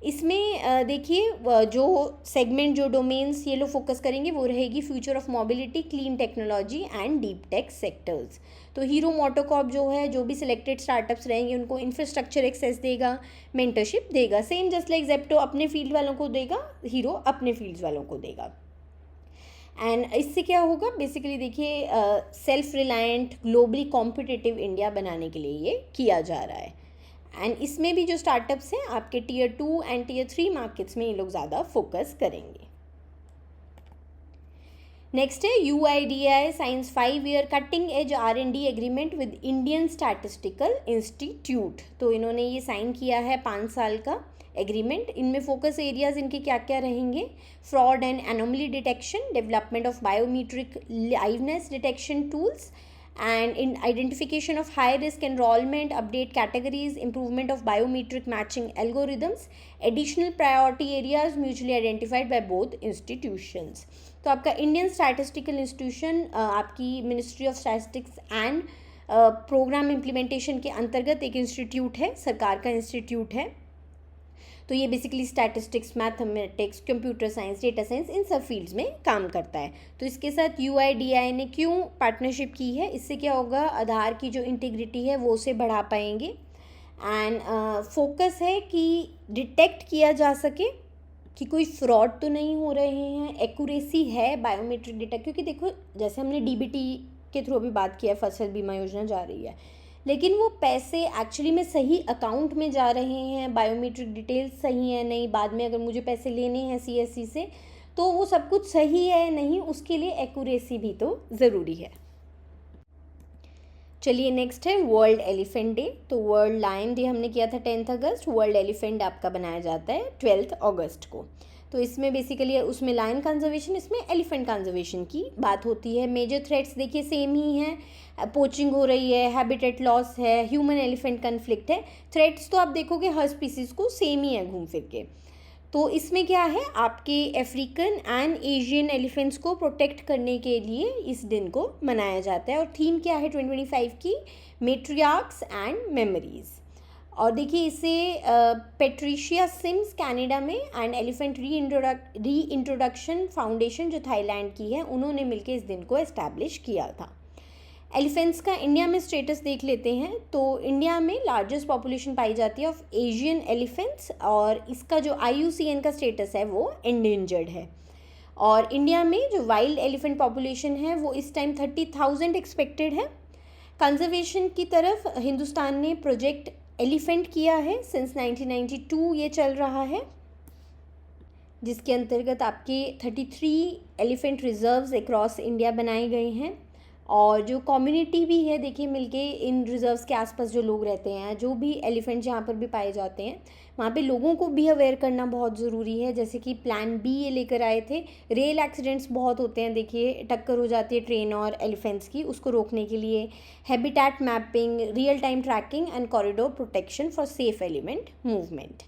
इसमें देखिए जो सेगमेंट, जो डोमेन्स ये लोग फोकस करेंगे वो रहेगी future of mobility, clean technology and deep tech sectors. तो हीरो मोटोकॉर्प जो है, जो भी सिलेक्टेड स्टार्टअप्स रहेंगे उनको इंफ्रास्ट्रक्चर एक्सेस देगा, मेंटरशिप देगा, सेम जस्ट लाइक जेप्टो अपने फील्ड वालों को देगा, हीरो अपने फील्ड्स वालों को देगा. एंड इससे क्या होगा, बेसिकली देखिए self reliant, globally competitive India बनाने के लिए ये किया जा रहा है. एंड इसमें भी जो स्टार्टअप्स हैं आपके Tier 2 एंड Tier 3 मार्केट्स में ये लोग ज़्यादा फोकस करेंगे. नेक्स्ट है UIDAI science 5-year cutting edge R&D agreement with Indian statistical institute. तो इन्होंने ये साइन किया है 5 साल का एग्रीमेंट. इनमें फोकस एरियाज इनके क्या क्या रहेंगे, fraud and anomaly detection, development of biometric liveness detection tools, and in identification of high risk enrollment, update categories, improvement of biometric matching algorithms, additional priority areas mutually identified by both institutions. तो आपका Indian statistical institution आपकी ministry of statistics and programme implementation के अंतर्गत एक institute है, सरकार का institute है. तो ये basically statistics, mathematics, computer science, data science, इन सब फील्ड्स में काम करता है. तो इसके साथ UIDAI ने क्यों पार्टनरशिप की है, इससे क्या होगा, आधार की जो इंटीग्रिटी है वो उसे बढ़ा पाएंगे. एंड फोकस है कि डिटेक्ट किया जा सके कि कोई फ्रॉड तो नहीं हो रहे हैं, एक्यूरेसी है बायोमेट्रिक डेटा, क्योंकि देखो जैसे हमने DBT के थ्रू अभी बात किया, फसल बीमा योजना जा रही है, लेकिन वो पैसे एक्चुअली में सही अकाउंट में जा रहे हैं, बायोमेट्रिक डिटेल्स सही है नहीं, बाद में अगर मुझे पैसे लेने हैं CSC से तो वो सब कुछ सही है नहीं, उसके लिए एक्यूरेसी भी तो ज़रूरी है। चलिए नेक्स्ट है वर्ल्ड एलिफेंट डे। तो वर्ल्ड लायन डे हमने किया था 10 अगस्त, वर्ल्ड एलिफेंट डे आपका बनाया जाता है 12 अगस्त को। तो इसमें बेसिकली उसमें लायन कंजर्वेशन, इसमें एलिफेंट कंजर्वेशन की बात होती है। मेजर थ्रेट्स देखिए सेम ही हैं, पोचिंग हो रही है, हैबिटेट लॉस है, ह्यूमन एलिफेंट कन्फ्लिक्ट है। थ्रेट्स तो आप देखोगे हर स्पीसीज़ को सेम ही है घूम फिर के। तो इसमें क्या है, आपके अफ्रीकन एंड एशियन एलिफेंट्स को प्रोटेक्ट करने के लिए इस दिन को मनाया जाता है। और थीम क्या है 2025 की, मेट्रियार्क्स एंड मेमोरीज। और देखिए इसे पेट्रिशिया सिम्स कनाडा में एंड एलिफेंट री इंट्रोडक्शन फाउंडेशन जो थाईलैंड की है, उन्होंने मिलकर इस दिन को एस्टैब्लिश किया था। एलिफेंट्स का इंडिया में स्टेटस देख लेते हैं। तो इंडिया में लार्जेस्ट पॉपुलेशन पाई जाती है ऑफ एशियन एलिफेंट्स, और इसका जो IUCN का स्टेटस है वो एंडेंजर्ड है। और इंडिया में जो वाइल्ड एलिफेंट पॉपुलेशन है वो इस टाइम 30,000 एक्सपेक्टेड है। कंजर्वेशन की तरफ हिंदुस्तान ने प्रोजेक्ट एलिफेंट किया है, सिंस 1992 ये चल रहा है, जिसके अंतर्गत आपके 33 एलिफेंट रिजर्व्स अक्रॉस इंडिया बनाए गए हैं। और जो कम्युनिटी भी है देखिए मिलके इन रिजर्व्स के आसपास जो लोग रहते हैं, जो भी एलिफेंट जहाँ पर भी पाए जाते हैं वहाँ पे लोगों को भी अवेयर करना बहुत ज़रूरी है। जैसे कि प्लान B ये लेकर आए थे, रेल एक्सीडेंट्स बहुत होते हैं, देखिए टक्कर हो जाती है ट्रेन और एलिफेंट्स की, उसको रोकने के लिए habitat mapping, real time tracking and corridor protection for safe elephant movement.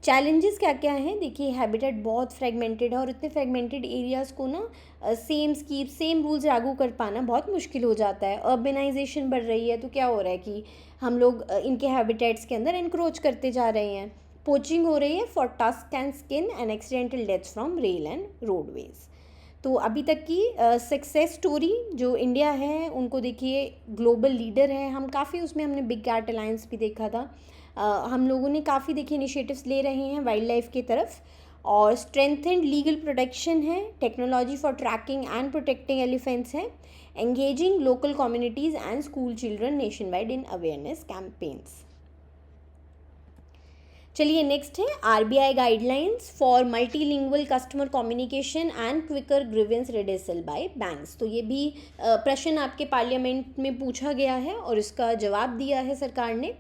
Challenges क्या क्या हैं, देखिए हैबिटेट बहुत फ्रेगमेंटेड है और इतने फ्रेगमेंटेड एरियाज़ को ना सेम स्कीप सेम रूल्स लागू कर पाना बहुत मुश्किल हो जाता है। अर्बनाइजेशन बढ़ रही है तो क्या हो रहा है कि हम लोग इनके हैबिटेट्स के अंदर एनक्रोच करते जा रहे हैं। पोचिंग हो रही है for tusk and skin and accidental deaths from rail and roadways. तो अभी तक की सक्सेस स्टोरी जो इंडिया है उनको देखिए, ग्लोबल लीडर है हम काफ़ी, उसमें हमने बिग कैट अलायंस भी देखा था। हम लोगों ने काफ़ी देखिए इनिशिएटिव्स ले रहे हैं वाइल्ड लाइफ की तरफ, और स्ट्रेंथेंड लीगल प्रोटेक्शन है, technology for tracking and protecting elephants है, engaging local communities and school children nationwide in awareness campaigns. चलिए नेक्स्ट है RBI guidelines for multilingual customer communication and quicker grievance redressal by banks. तो ये भी प्रश्न आपके parliament में पूछा गया है और इसका जवाब दिया है सरकार ने,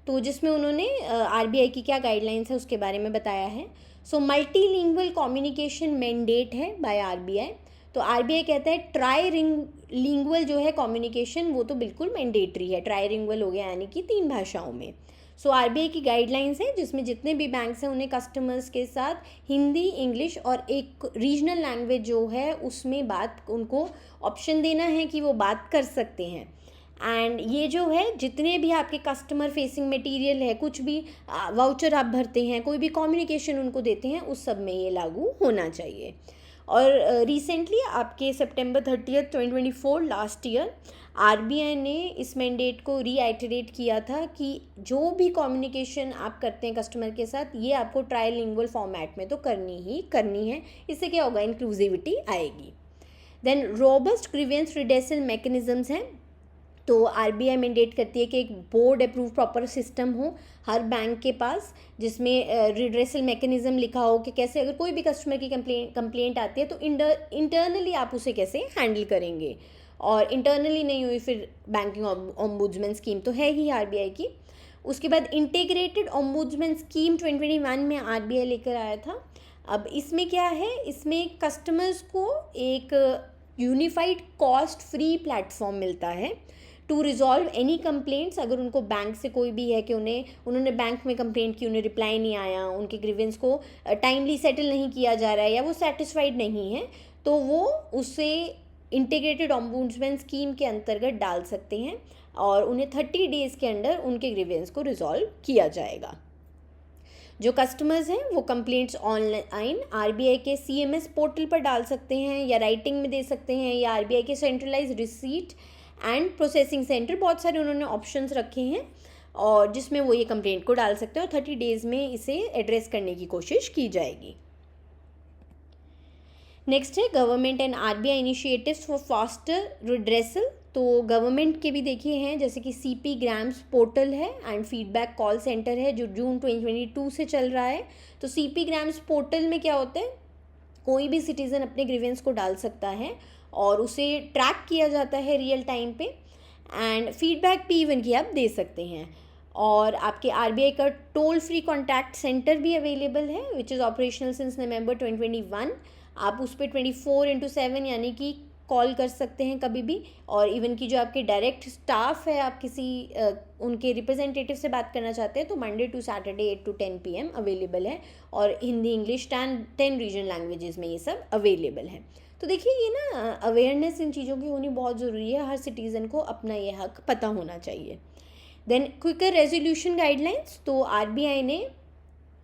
तो जिसमें उन्होंने RBI की क्या गाइडलाइंस है उसके बारे में बताया है। सो मल्टीलिंगुअल कम्युनिकेशन मैंडेट है बाय RBI। तो RBI कहता है ट्राईलिंगुअल जो है कम्युनिकेशन वो तो बिल्कुल मैंडेटरी है, ट्राईलिंगुअल हो गया यानी कि 3 भाषाओं में। सो RBI की गाइडलाइंस है जिसमें जितने भी बैंक्स हैं उन्हें कस्टमर्स के साथ हिंदी, इंग्लिश और एक रीजनल लैंग्वेज जो है उसमें बात, उनको ऑप्शन देना है कि वो बात कर सकते हैं। एंड ये जो है जितने भी आपके कस्टमर फेसिंग मटेरियल है, कुछ भी वाउचर आप भरते हैं, कोई भी कम्युनिकेशन उनको देते हैं, उस सब में ये लागू होना चाहिए। और रिसेंटली आपके September 30, 2024 लास्ट ईयर RBI ने इस मैंडेट को रीआइटरेट किया था कि जो भी कम्युनिकेशन आप करते हैं कस्टमर के साथ, ये आपको ट्राईलिंगुअल फॉर्मेट में तो करनी है। इससे क्या होगा, इंक्लूसिविटी आएगी। Then robust grievance redressal mechanisms हैं। तो RBI मैंडेट करती है कि एक बोर्ड अप्रूव प्रॉपर सिस्टम हो हर बैंक के पास, जिसमें रिड्रेसल मैकेनिज्म लिखा हो कि कैसे अगर कोई भी कस्टमर की कंप्लेंट आती है तो इंटरनली आप उसे कैसे हैंडल करेंगे, और इंटरनली नहीं हुई फिर बैंकिंग ओम्बुड्समैन स्कीम तो है ही RBI की। उसके बाद इंटीग्रेटेड ओम्बुड्समैन स्कीम 2021 में RBI लेकर आया था। अब इसमें क्या है, इसमें कस्टमर्स को एक यूनिफाइड कॉस्ट फ्री प्लेटफॉर्म मिलता है टू रिजॉल्व एनी कंप्लेंट्स। अगर उनको बैंक से कोई भी है कि उन्होंने बैंक में कंप्लेंट की, उन्हें रिप्लाई नहीं आया, उनके ग्रीवेंस को टाइमली सेटल नहीं किया जा रहा है या वो सेटिस्फाइड नहीं है, तो वो उसे इंटीग्रेटेड ओम्बुड्समैन स्कीम के अंतर्गत डाल सकते हैं और उन्हें 30 डेज़ के अंदर उनके ग्रीवेंस को रिजॉल्व किया जाएगा। जो कस्टमर्स हैं वो कंप्लेंट्स ऑनलाइन RBI के CMS पोर्टल पर डाल सकते हैं या राइटिंग में दे सकते हैं, या RBI के centralise receipt and processing centre, बहुत सारे उन्होंने ऑप्शंस रखे हैं और जिसमें वो ये कंप्लेंट को डाल सकते हैं और 30 डेज़ में इसे एड्रेस करने की कोशिश की जाएगी। नेक्स्ट है government and RBI initiatives for faster redressal. तो गवर्नमेंट के भी देखिए हैं, जैसे कि CP ग्राम्स पोर्टल है एंड फीडबैक कॉल सेंटर है जो जून 2022 से चल रहा है। तो CP ग्राम्स पोर्टल में क्या होता है, कोई भी सिटीज़न अपने ग्रीवेंस को डाल सकता है और उसे ट्रैक किया जाता है रियल टाइम पे, एंड फीडबैक भी इवन की आप दे सकते हैं। और आपके RBI का टोल फ्री कॉन्टैक्ट सेंटर भी अवेलेबल है विच इज़ ऑपरेशनल सिंस नवंबर 2021। आप उस पर 24/7 यानी कि कॉल कर सकते हैं कभी भी, और इवन की जो आपके डायरेक्ट स्टाफ है, आप किसी उनके रिप्रेजेंटेटिव से बात करना चाहते हैं तो Monday to Saturday 8 to 10 PM available है, और हिंदी इंग्लिश 10 रीजनल लैंग्वेजेस में ये सब अवेलेबल है। तो देखिए ये ना अवेयरनेस इन चीज़ों की होनी बहुत ज़रूरी है, हर सिटीज़न को अपना ये हक पता होना चाहिए। देन क्विकर रेजोल्यूशन गाइडलाइंस, तो RBI ने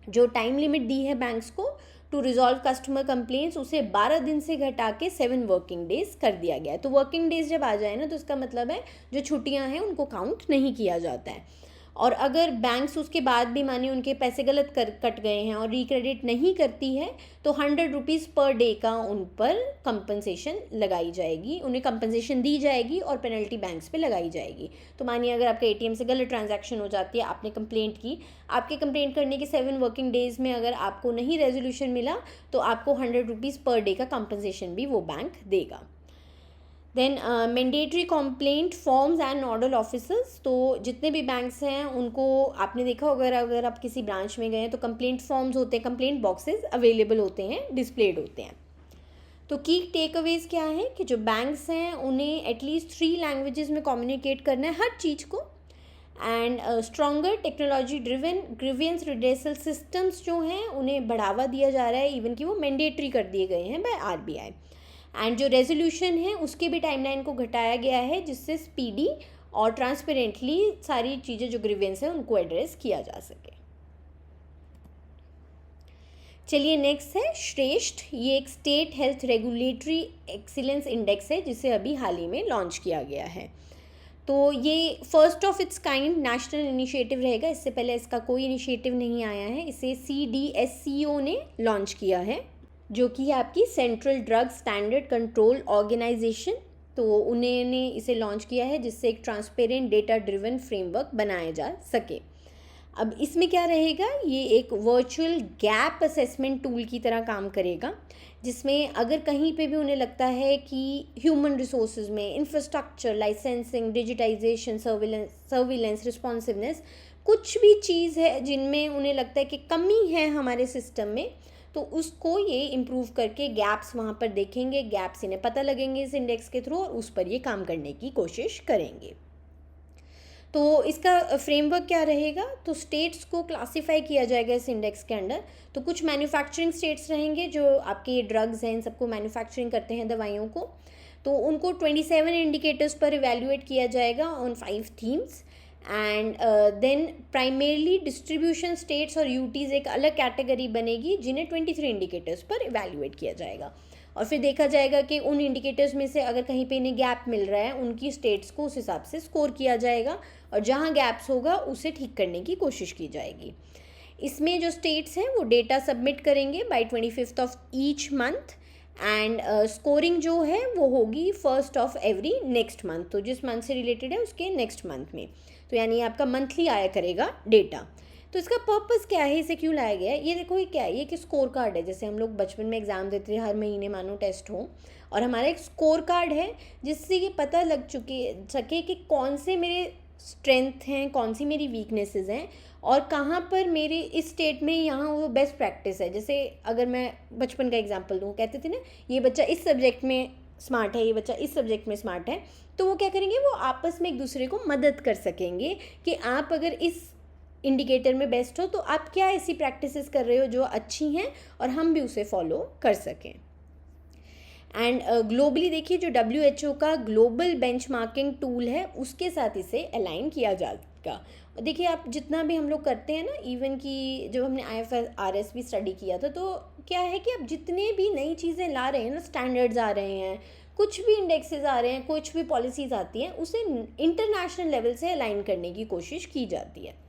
जो टाइम लिमिट दी है बैंक्स को टू रिजॉल्व कस्टमर कंप्लेंट्स, उसे 12 दिन से घटा के 7 वर्किंग डेज कर दिया गया है। तो वर्किंग डेज जब आ जाए ना तो इसका मतलब है जो छुट्टियां हैं उनको काउंट नहीं किया जाता है। और अगर बैंक्स उसके बाद भी माने उनके पैसे गलत कट गए हैं और रिक्रेडिट नहीं करती है तो 100 रुपीज़ पर डे का उन पर कंपनसेशन लगाई जाएगी, उन्हें कंपनसेशन दी जाएगी और पेनल्टी बैंक्स पे लगाई जाएगी। तो मानिए अगर आपका ATM से गलत ट्रांजैक्शन हो जाती है, आपने कंप्लेंट की, आपके कंप्लेंट करने के 7 वर्किंग डेज में अगर आपको नहीं रेजोल्यूशन मिला तो आपको 100 रुपीज़ पर डे का कंपनसेशन भी वो बैंक देगा। Then mandatory complaint forms and nodal officers, तो जितने भी बैंक्स हैं उनको आपने देखा होगा, अगर आप किसी ब्रांच में गए तो कंप्लेंट फॉर्म्स होते हैं, कंप्लेंट बॉक्सेस अवेलेबल होते हैं, डिस्प्लेड होते हैं। तो की टेक अवेज क्या है कि जो बैंक्स हैं उन्हें एटलीस्ट 3 लैंग्वेजेस में कम्युनिकेट करना है हर चीज़ को, and stronger technology driven grievance redressal systems जो हैं उन्हें बढ़ावा दिया जा रहा है, इवन कि वो मैंडेटरी कर दिए गए हैं बाय RBI। एंड जो रेजोल्यूशन है उसके भी टाइमलाइन को घटाया गया है जिससे स्पीडी और ट्रांसपेरेंटली सारी चीज़ें जो ग्रीवेंस है उनको एड्रेस किया जा सके। चलिए नेक्स्ट है श्रेष्ठ, ये एक state health regulatory excellence index है जिसे अभी हाल ही में लॉन्च किया गया है। तो ये first of its kind national initiative रहेगा, इससे पहले इसका कोई इनिशिएटिव नहीं आया है, इसे CDSCO ने लॉन्च किया है जो कि आपकी central drug standard control organisation, तो उन्होंने इसे लॉन्च किया है जिससे एक ट्रांसपेरेंट डेटा ड्रिवन फ्रेमवर्क बनाया जा सके। अब इसमें क्या रहेगा, ये एक वर्चुअल गैप असेसमेंट टूल की तरह काम करेगा, जिसमें अगर कहीं पे भी उन्हें लगता है कि ह्यूमन रिसोर्सेज में infrastructure, licensing, digitisation, surveillance, responsiveness, कुछ भी चीज़ है जिनमें उन्हें लगता है कि कमी है हमारे सिस्टम में, तो उसको ये इम्प्रूव करके गैप्स वहाँ पर देखेंगे, गैप्स इन्हें पता लगेंगे इस इंडेक्स के थ्रू और उस पर ये काम करने की कोशिश करेंगे। तो इसका फ्रेमवर्क क्या रहेगा, तो स्टेट्स को क्लासिफाई किया जाएगा इस इंडेक्स के अंडर। तो कुछ मैन्युफैक्चरिंग स्टेट्स रहेंगे जो आपके ड्रग्स हैं इन सबको मैन्युफैक्चरिंग करते हैं दवाइयों को, तो उनको 27 इंडिकेटर्स पर इवेल्युएट किया जाएगा on 5 themes. And then primarily distribution states और यूटीज़ एक अलग कैटेगरी बनेगी जिन्हें 23 इंडिकेटर्स पर इवेल्युएट किया जाएगा, और फिर देखा जाएगा कि उन इंडिकेटर्स में से अगर कहीं पे इन्हें गैप मिल रहा है उनकी स्टेट्स को उस हिसाब से स्कोर किया जाएगा, और जहाँ गैप्स होगा उसे ठीक करने की कोशिश की जाएगी। इसमें जो स्टेट्स हैं वो डेटा सबमिट करेंगे by 25th of each month, and scoring जो है वो होगी 1st of every next month, तो जिस मंथ से रिलेटेड है उसके नेक्स्ट मंथ में, तो यानी आपका मंथली आया करेगा डेटा। तो इसका पर्पस क्या है, इसे क्यों लाया गया है, ये देखो ये क्या है, ये कि स्कोर कार्ड है, जैसे हम लोग बचपन में एग्ज़ाम देते थे हर महीने मानो टेस्ट हो, और हमारा एक स्कोर कार्ड है जिससे ये पता लग सके कि कौन से मेरे स्ट्रेंथ हैं, कौन सी मेरी वीकनेसेस हैं, और कहाँ पर मेरे इस स्टेट में यहाँ वो बेस्ट प्रैक्टिस है। जैसे अगर मैं बचपन का एग्जांपल दूँ, कहते थे ना ये बच्चा इस सब्जेक्ट में स्मार्ट है, ये बच्चा इस सब्जेक्ट में स्मार्ट है, तो वो क्या करेंगे, वो आपस में एक दूसरे को मदद कर सकेंगे कि आप अगर इस इंडिकेटर में बेस्ट हो तो आप क्या ऐसी प्रैक्टिसेस कर रहे हो जो अच्छी हैं और हम भी उसे फॉलो कर सकें। एंड ग्लोबली देखिए जो WHO का ग्लोबल बेंचमार्किंग टूल है उसके साथ इसे अलाइन किया जाएगा। देखिए आप जितना भी हम लोग करते हैं ना, इवन कि जब हमने IFRS भी स्टडी किया था, तो क्या है कि आप जितने भी नई चीज़ें ला रहे हैं ना, स्टैंडर्ड्स आ रहे हैं, कुछ भी इंडेक्सेस आ रहे हैं, कुछ भी पॉलिसीज़ आती हैं, उसे इंटरनेशनल लेवल से अलाइन करने की कोशिश की जाती है।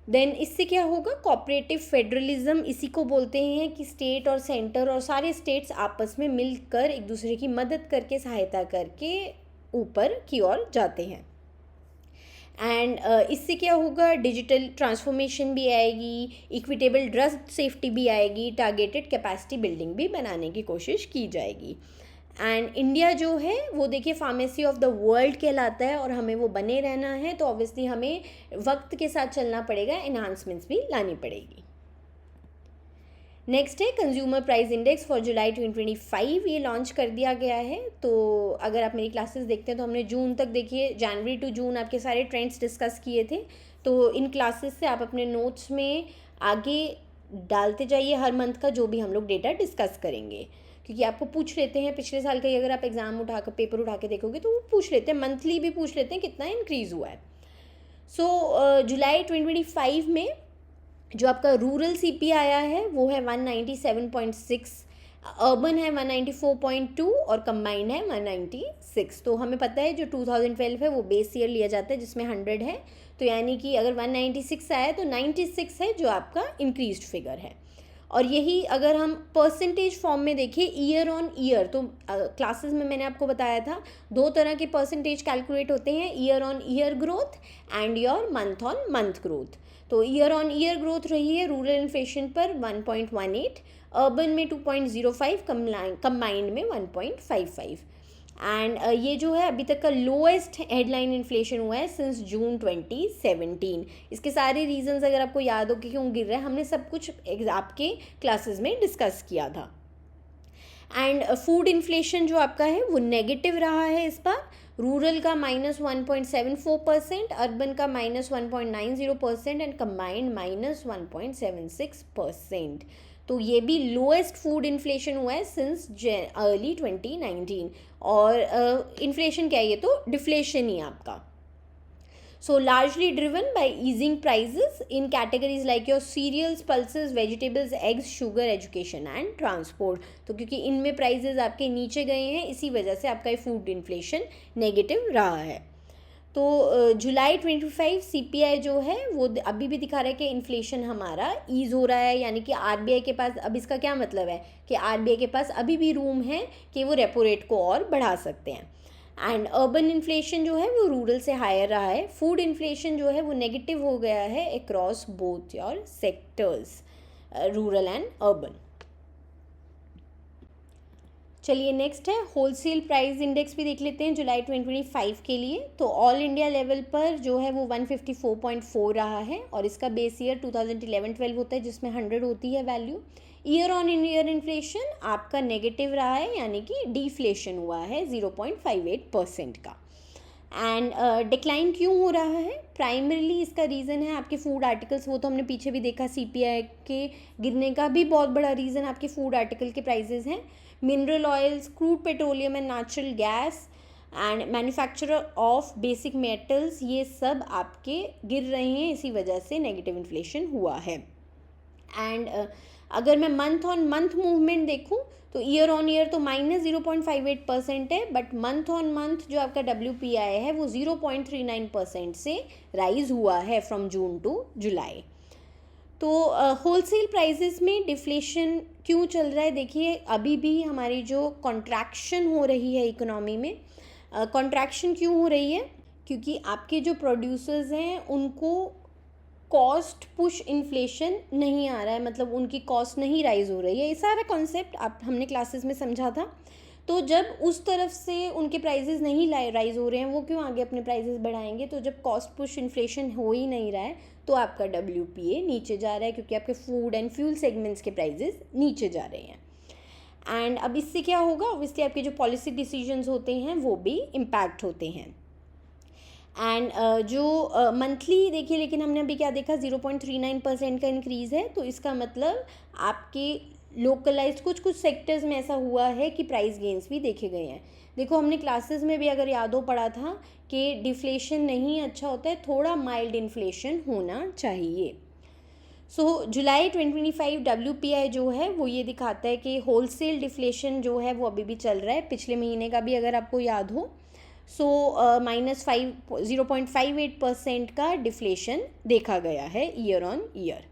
देन इससे क्या होगा, कोऑपरेटिव फेडरलिज्म इसी को बोलते हैं कि स्टेट और सेंटर और सारे स्टेट्स आपस में मिलकर एक दूसरे की मदद करके, सहायता करके ऊपर की ओर जाते हैं। एंड इससे क्या होगा, डिजिटल ट्रांसफॉर्मेशन भी आएगी, इक्विटेबल ड्रग सेफ्टी भी आएगी, टारगेटेड कैपेसिटी बिल्डिंग भी बनाने की कोशिश की जाएगी। एंड इंडिया जो है वो देखिए फार्मेसी ऑफ द वर्ल्ड कहलाता है और हमें वो बने रहना है, तो ऑब्वियसली हमें वक्त के साथ चलना पड़ेगा, एनहांसमेंट्स भी लानी पड़ेगी। नेक्स्ट है कंज्यूमर प्राइस इंडेक्स फॉर जुलाई 2025, ये लॉन्च कर दिया गया है। तो अगर आप मेरी क्लासेस देखते हैं तो हमने जून तक देखिए, जनवरी टू जून आपके सारे ट्रेंड्स डिस्कस किए थे। तो इन क्लासेस से आप अपने नोट्स में आगे डालते जाइए हर मंथ का जो भी हम लोग डेटा डिस्कस करेंगे, क्योंकि आपको पूछ लेते हैं पिछले साल का ही, अगर आप एग्ज़ाम उठाकर पेपर उठा के देखोगे तो वो पूछ लेते हैं, मंथली भी पूछ लेते हैं कितना इंक्रीज़ हुआ है। सो जुलाई 2025 में जो आपका रूरल सीपी आया है वो है 197.6, अर्बन है 194.2 और कंबाइंड है 196। तो हमें पता है जो 2012 है वो बेस ईयर लिया जाता है जिसमें 100 है, तो यानी कि अगर 196 आया तो 96 है जो आपका इंक्रीज्ड फिगर है। और यही अगर हम परसेंटेज फॉर्म में देखें ईयर ऑन ईयर, तो क्लासेस में मैंने आपको बताया था 2 तरह के परसेंटेज कैलकुलेट होते हैं, year on year growth and your month on month growth. तो ईयर ऑन ईयर ग्रोथ रही है रूरल इन्फ्लेशन पर 1.18, अर्बन में 2.05, कंबाइंड में 1.55। एंड ये जो है अभी तक का लोएस्ट हेडलाइन इन्फ्लेशन हुआ है सिंस जून 2017। इसके सारे रीजंस अगर आपको याद हो कि क्यों गिर रहा है, हमने सब कुछ आपके क्लासेस में डिस्कस किया था। एंड फूड इन्फ्लेशन जो आपका है वो नेगेटिव रहा है इस बार, रूरल का -1.74%, अर्बन का -1.90% एंड कंबाइंड -1.76%। तो ये भी लोएस्ट फूड इन्फ्लेशन हुआ है सिंस अर्ली 2019। और इन्फ्लेशन क्या है, ये तो डिफ्लेशन ही आपका। So largely driven by easing prices in categories like your cereals, pulses, vegetables, eggs, sugar, education and transport। तो क्योंकि इनमें प्राइजेस आपके नीचे गए हैं इसी वजह से आपका ये फूड इन्फ्लेशन नेगेटिव रहा है। तो जुलाई 25 CPI जो है वो अभी भी दिखा रहा है कि इन्फ्लेशन हमारा ईज हो रहा है, यानी कि RBI के पास, अब इसका क्या मतलब है कि RBI के पास अभी भी रूम है कि वो रेपो रेट को और बढ़ा सकते हैं। एंड अर्बन इन्फ्लेशन जो है वो रूरल से हायर रहा है, फूड इन्फ्लेशन जो है वो नेगेटिव हो गया है across both your sectors, rural and urban. चलिए नेक्स्ट है होलसेल प्राइस इंडेक्स भी देख लेते हैं जुलाई 2025 के लिए। तो ऑल इंडिया लेवल पर जो है वो 154.4 रहा है और इसका बेस ईयर 2011-12 होता है जिसमें 100 होती है value. Year on year inflation आपका नेगेटिव रहा है, यानी कि डिफ्लेशन हुआ है 0.58% का। एंड डिक्लाइन क्यों हो रहा है, प्राइमरीली इसका रीज़न है आपके फूड आर्टिकल्स, वो तो हमने पीछे भी देखा, CPI के गिरने का भी बहुत बड़ा रीज़न आपके फूड आर्टिकल के प्राइजेस हैं। Mineral oils, crude petroleum and natural gas and manufacturer of basic metals, ये सब आपके गिर रहे हैं, इसी वजह से नेगेटिव इन्फ्लेशन हुआ है। एंड अगर मैं मंथ ऑन मंथ मूवमेंट देखूं तो ईयर ऑन ईयर तो -0.58% है, बट मंथ ऑन मंथ जो आपका WPI है वो 0.39% से राइज हुआ है फ्रॉम जून टू जुलाई। तो होलसेल प्राइसेस में डिफ्लेशन क्यों चल रहा है, देखिए अभी भी हमारी जो कॉन्ट्रैक्शन हो रही है इकोनॉमी में, कॉन्ट्रैक्शन क्यों हो रही है, क्योंकि आपके जो प्रोड्यूसर्स हैं उनको कॉस्ट पुश इन्फ्लेशन नहीं आ रहा है, मतलब उनकी कॉस्ट नहीं राइज हो रही है। ये सारा कॉन्सेप्ट आप हमने क्लासेस में समझा था। तो जब उस तरफ से उनके प्राइसेस नहीं राइज हो रहे हैं, वो क्यों आगे अपने प्राइसेस बढ़ाएंगे, तो जब कॉस्ट पुश इन्फ्लेशन हो ही नहीं रहा है तो आपका WPA नीचे जा रहा है, क्योंकि आपके फूड एंड फ्यूल सेगमेंट्स के प्राइसेस नीचे जा रहे हैं। एंड अब इससे क्या होगा, ऑब्वियसली आपके जो पॉलिसी डिसीजंस होते हैं वो भी इम्पैक्ट होते हैं। एंड जो मंथली देखिए, लेकिन हमने अभी क्या देखा 0.39% का इंक्रीज़ है, तो इसका मतलब आपके लोकलाइज्ड कुछ सेक्टर्स में ऐसा हुआ है कि प्राइस गेन्स भी देखे गए हैं। देखो हमने क्लासेस में भी अगर याद हो पढ़ा था कि डिफ्लेशन नहीं अच्छा होता है, थोड़ा माइल्ड इन्फ्लेशन होना चाहिए। सो जुलाई 2025 WPI जो है वो ये दिखाता है कि होलसेल डिफ्लेशन जो है वो अभी भी चल रहा है, पिछले महीने का भी अगर आपको याद हो। सो -0.58% का डिफ्लेशन देखा गया है year on year.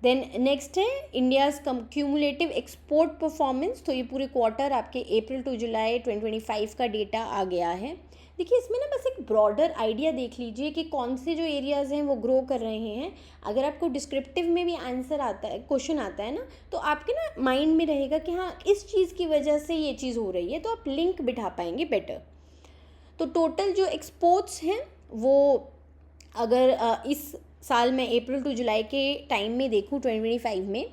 Then next है इंडियाज़ क्यूमुलेटिव एक्सपोर्ट परफॉर्मेंस। तो ये पूरे क्वार्टर आपके अप्रैल टू जुलाई 2025 का डेटा आ गया है। देखिए इसमें ना बस एक ब्रॉडर आइडिया देख लीजिए कि कौन से जो एरियाज़ हैं वो ग्रो कर रहे हैं। अगर आपको डिस्क्रिप्टिव में भी आंसर आता है, क्वेश्चन आता है ना, तो आपके ना माइंड में रहेगा कि हाँ इस चीज़ की वजह से ये चीज़ हो रही है, तो आप लिंक बिठा पाएंगे बेटर। तो टोटल जो एक्सपोर्ट्स हैं वो अगर इस साल में अप्रैल टू जुलाई के टाइम में देखूँ 2025 में,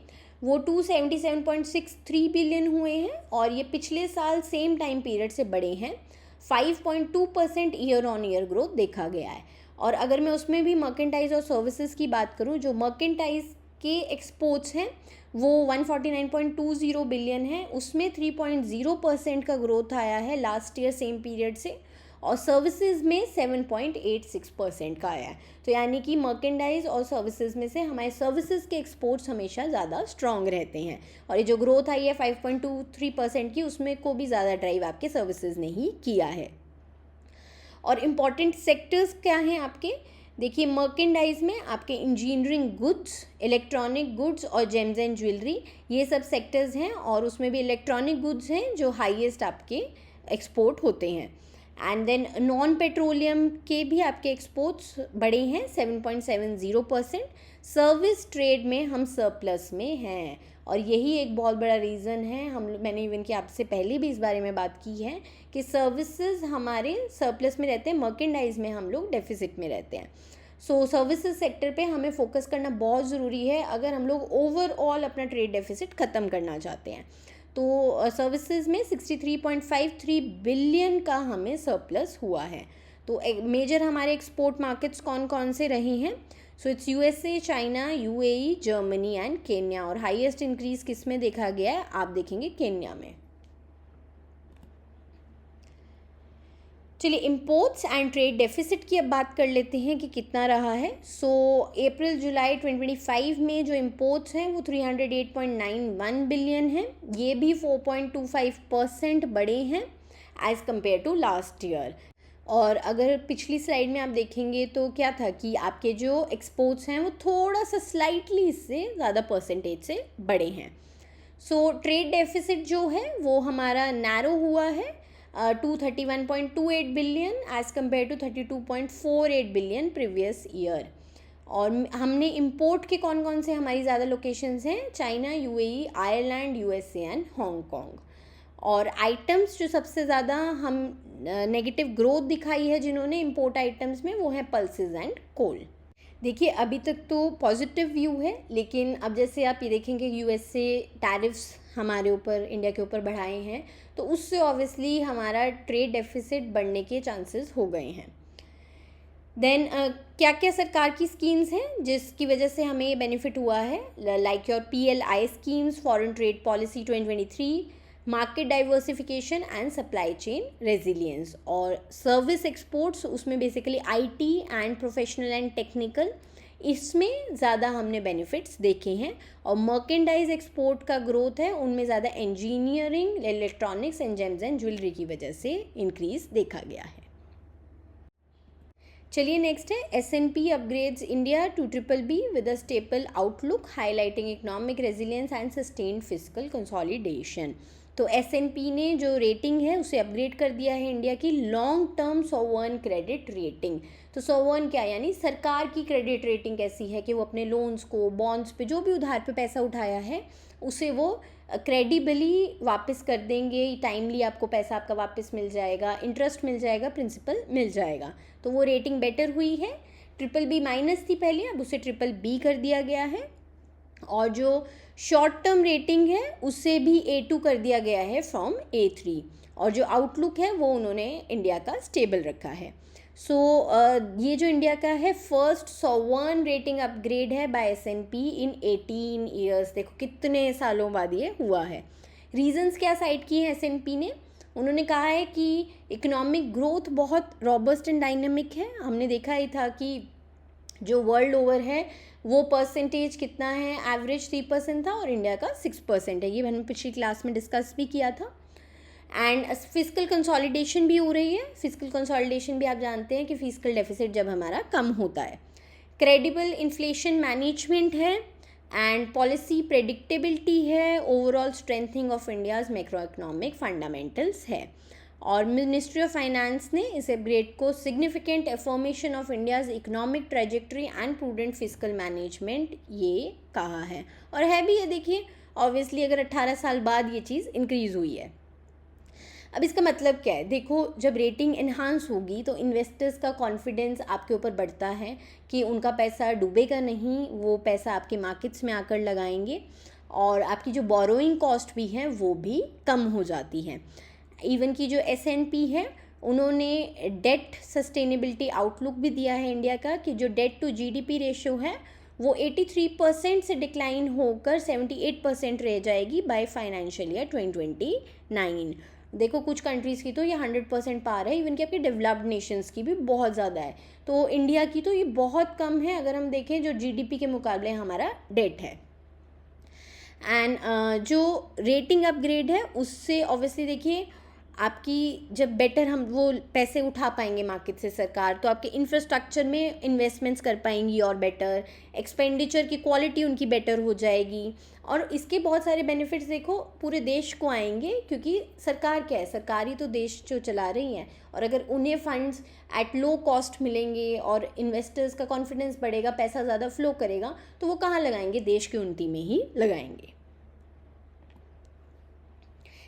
वो 277.63 बिलियन हुए हैं और ये पिछले साल सेम टाइम पीरियड से बड़े हैं। 5.2% ईयर ऑन ईयर ग्रोथ देखा गया है। और अगर मैं उसमें भी मर्केंटाइज और सर्विसेज की बात करूं, जो मर्केंटाइज के एक्सपोर्ट्स हैं वो 149.20 बिलियन है, उसमें 3.0% का ग्रोथ आया है लास्ट ईयर सेम पीरियड से, और सर्विसेज में 7.86% का आया है। तो यानी कि मर्केंडाइज और सर्विसेज में से हमारे सर्विसेज के एक्सपोर्ट्स हमेशा ज़्यादा स्ट्रॉन्ग रहते हैं, और ये जो ग्रोथ आई है 5.23% की, उसमें को भी ज़्यादा ड्राइव आपके सर्विसेज ने ही किया है। और इम्पॉर्टेंट सेक्टर्स क्या हैं आपके, देखिए मर्केंडाइज में आपके इंजीनियरिंग गुड्स, इलेक्ट्रॉनिक गुड्स और जेम्स एंड ज्वेलरी, ये सब सेक्टर्स हैं, और उसमें भी इलेक्ट्रॉनिक गुड्स हैं जो हाईएस्ट आपके एक्सपोर्ट होते हैं। एंड देन नॉन पेट्रोलियम के भी आपके एक्सपोर्ट्स बड़े हैं 7.70%। सर्विस ट्रेड में हम सरप्लस में हैं, और यही एक बहुत बड़ा रीज़न है, मैंने इवन कि आपसे पहले भी इस बारे में बात की है कि सर्विसेज हमारे सरप्लस में रहते हैं, मर्केंडाइज में हम लोग डेफिसिट में रहते हैं। सो सर्विसेज सेक्टर पे हमें फोकस करना बहुत ज़रूरी है अगर हम लोग ओवरऑल अपना ट्रेड डेफिसिट ख़त्म करना चाहते हैं। तो सर्विसेज में 63.53 बिलियन का हमें सरप्लस हुआ है। तो मेजर हमारे एक्सपोर्ट मार्केट्स कौन कौन से रहे हैं, so it's USA, China, UAE, Germany and Kenya, और हाईएस्ट इंक्रीज किस में देखा गया है, आप देखेंगे केन्या में। चलिए इम्पोर्ट्स एंड ट्रेड डेफिसिट की अब बात कर लेते हैं कि कितना रहा है। सो अप्रैल जुलाई 2025 में जो इम्पोर्ट्स हैं वो 308.91 बिलियन हैं, ये भी 4.25% बड़े हैं as compare to last year. और अगर पिछली स्लाइड में आप देखेंगे तो क्या था कि आपके जो एक्सपोर्ट्स हैं वो थोड़ा सा स्लाइटली इससे ज़्यादा परसेंटेज से बड़े हैं। सो ट्रेड डेफिसिट जो है वो हमारा नैरो हुआ है to 31.28 billion as compare to 32.48 billion previous year. और हमने इंपोर्ट के कौन कौन से हमारी ज़्यादा लोकेशंस हैं, China, UAE, Ireland, USA and Hong Kong. और आइटम्स जो सबसे ज़्यादा हम नेगेटिव ग्रोथ दिखाई है जिन्होंने इंपोर्ट आइटम्स में, वो है पल्सेस एंड कोल। देखिए अभी तक तो पॉजिटिव व्यू है, लेकिन अब जैसे आप ये देखेंगे यूएसए टैरिफ्स हमारे ऊपर, इंडिया के ऊपर बढ़ाए हैं, तो उससे ऑब्वियसली हमारा ट्रेड डेफिसिट बढ़ने के चांसेस हो गए हैं। देन क्या क्या सरकार की स्कीम्स हैं जिसकी वजह से हमें ये बेनिफिट हुआ है, like your PLI schemes, foreign trade policy 2023, market diversification and supply chain resilience. और सर्विस एक्सपोर्ट्स, उसमें basically IT and professional and technical, इसमें ज़्यादा हमने बेनिफिट्स देखे हैं। और मर्केंडाइज एक्सपोर्ट का ग्रोथ है उनमें ज़्यादा engineering, electronics and James and jewellery की वजह से इंक्रीज देखा गया है। चलिए नेक्स्ट है S&P upgrades India to BBB with a stable outlook, highlighting economic resilience and sustained fiscal consolidation. तो S&P ने जो रेटिंग है उसे अपग्रेड कर दिया है इंडिया की long term sovereign credit rating. तो सॉवरेन क्या, यानी सरकार की क्रेडिट रेटिंग कैसी है कि वो अपने लोन्स को, बॉन्ड्स पे, जो भी उधार पे पैसा उठाया है उसे वो क्रेडिबली वापस कर देंगे, टाइमली आपको पैसा आपका वापस मिल जाएगा, इंटरेस्ट मिल जाएगा, प्रिंसिपल मिल जाएगा। तो वो रेटिंग बेटर हुई है। BBB- थी पहले, अब उसे BBB कर दिया गया है। और जो शॉर्ट टर्म रेटिंग है उसे भी A2 कर दिया गया है फ्रॉम A3। और जो आउटलुक है वो उन्होंने इंडिया का स्टेबल रखा है। सो ये जो इंडिया का है फर्स्ट सॉवरेन रेटिंग अपग्रेड है बाय S&P इन 18 ईयर्स। देखो कितने सालों बाद ये हुआ है। रीजंस क्या साइड की है S&P ने, उन्होंने कहा है कि इकोनॉमिक ग्रोथ बहुत रॉबस्ट एंड डायनेमिक है। हमने देखा ही था कि जो वर्ल्ड ओवर है वो परसेंटेज कितना है, एवरेज 3% था और इंडिया का 6% है, ये मैंने पिछली क्लास में डिस्कस भी किया था। एंड फिस्कल कंसोलिडेशन भी हो रही है। फिस्कल कंसोलिडेशन भी आप जानते हैं कि फिस्कल डेफिसिट जब हमारा कम होता है। क्रेडिबल इन्फ्लेशन मैनेजमेंट है, एंड पॉलिसी प्रेडिक्टेबिलिटी है, overall strengthening of India's macro economic fundamentals है। और मिनिस्ट्री ऑफ फाइनेंस ने इस अपग्रेड को significant affirmation of India's economic trajectory and prudent fiscal management ये कहा है, और है भी ये। देखिए ऑब्वियसली अगर 18 साल बाद ये चीज़ इंक्रीज़ हुई है। अब इसका मतलब क्या है, देखो जब रेटिंग इन्हांस होगी तो इन्वेस्टर्स का कॉन्फिडेंस आपके ऊपर बढ़ता है कि उनका पैसा डूबेगा नहीं, वो पैसा आपके मार्केट्स में आकर लगाएंगे, और आपकी जो बोरोइंग कॉस्ट भी है वो भी कम हो जाती है। इवन की जो S&P है उन्होंने डेट सस्टेनेबिलिटी आउटलुक भी दिया है इंडिया का, कि जो डेट टू GDP रेशियो है वो 83% से डिक्लाइन होकर 78% रह जाएगी बाय फाइनेंशियल ईयर 2029। देखो कुछ कंट्रीज़ की तो ये 100% पार है, इवन कि आपके डेवलप्ड नेशंस की भी बहुत ज़्यादा है। तो इंडिया की तो ये बहुत कम है अगर हम देखें जो GDP के मुकाबले हमारा डेट है। एंड जो रेटिंग अपग्रेड है उससे ऑब्वियसली देखिए आपकी जब बेटर हम वो पैसे उठा पाएंगे मार्केट से सरकार, तो आपके इंफ्रास्ट्रक्चर में इन्वेस्टमेंट्स कर पाएंगी और बेटर एक्सपेंडिचर की क्वालिटी उनकी बेटर हो जाएगी, और इसके बहुत सारे बेनिफिट्स देखो पूरे देश को आएंगे, क्योंकि सरकार क्या है, सरकारी तो देश जो चला रही हैं, और अगर उन्हें फंड्स एट लो कॉस्ट मिलेंगे और इन्वेस्टर्स का कॉन्फिडेंस बढ़ेगा, पैसा ज़्यादा फ्लो करेगा, तो वो कहाँ लगाएंगे, देश की उन्नति में ही लगाएंगे।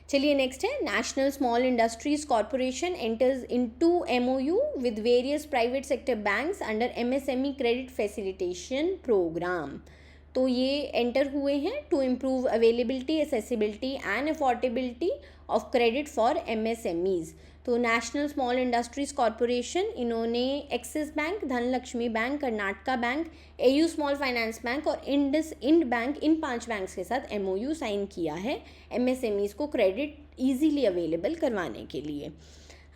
चलिए नेक्स्ट है, national small industries corporation enters into MOU with various private sector banks under MSME credit facilitation programme. तो ये एंटर हुए हैं to improve availability, accessibility and affordability of credit for MSMEs। तो नेशनल स्मॉल इंडस्ट्रीज कॉरपोरेशन इन्होंने Axis bank, Dhanlaxmi bank, Karnataka bank, AU small finance bank और इंड bank, इन 5 banks के साथ MOU साइन किया है MSMEs को क्रेडिट ईजीली अवेलेबल करवाने के लिए।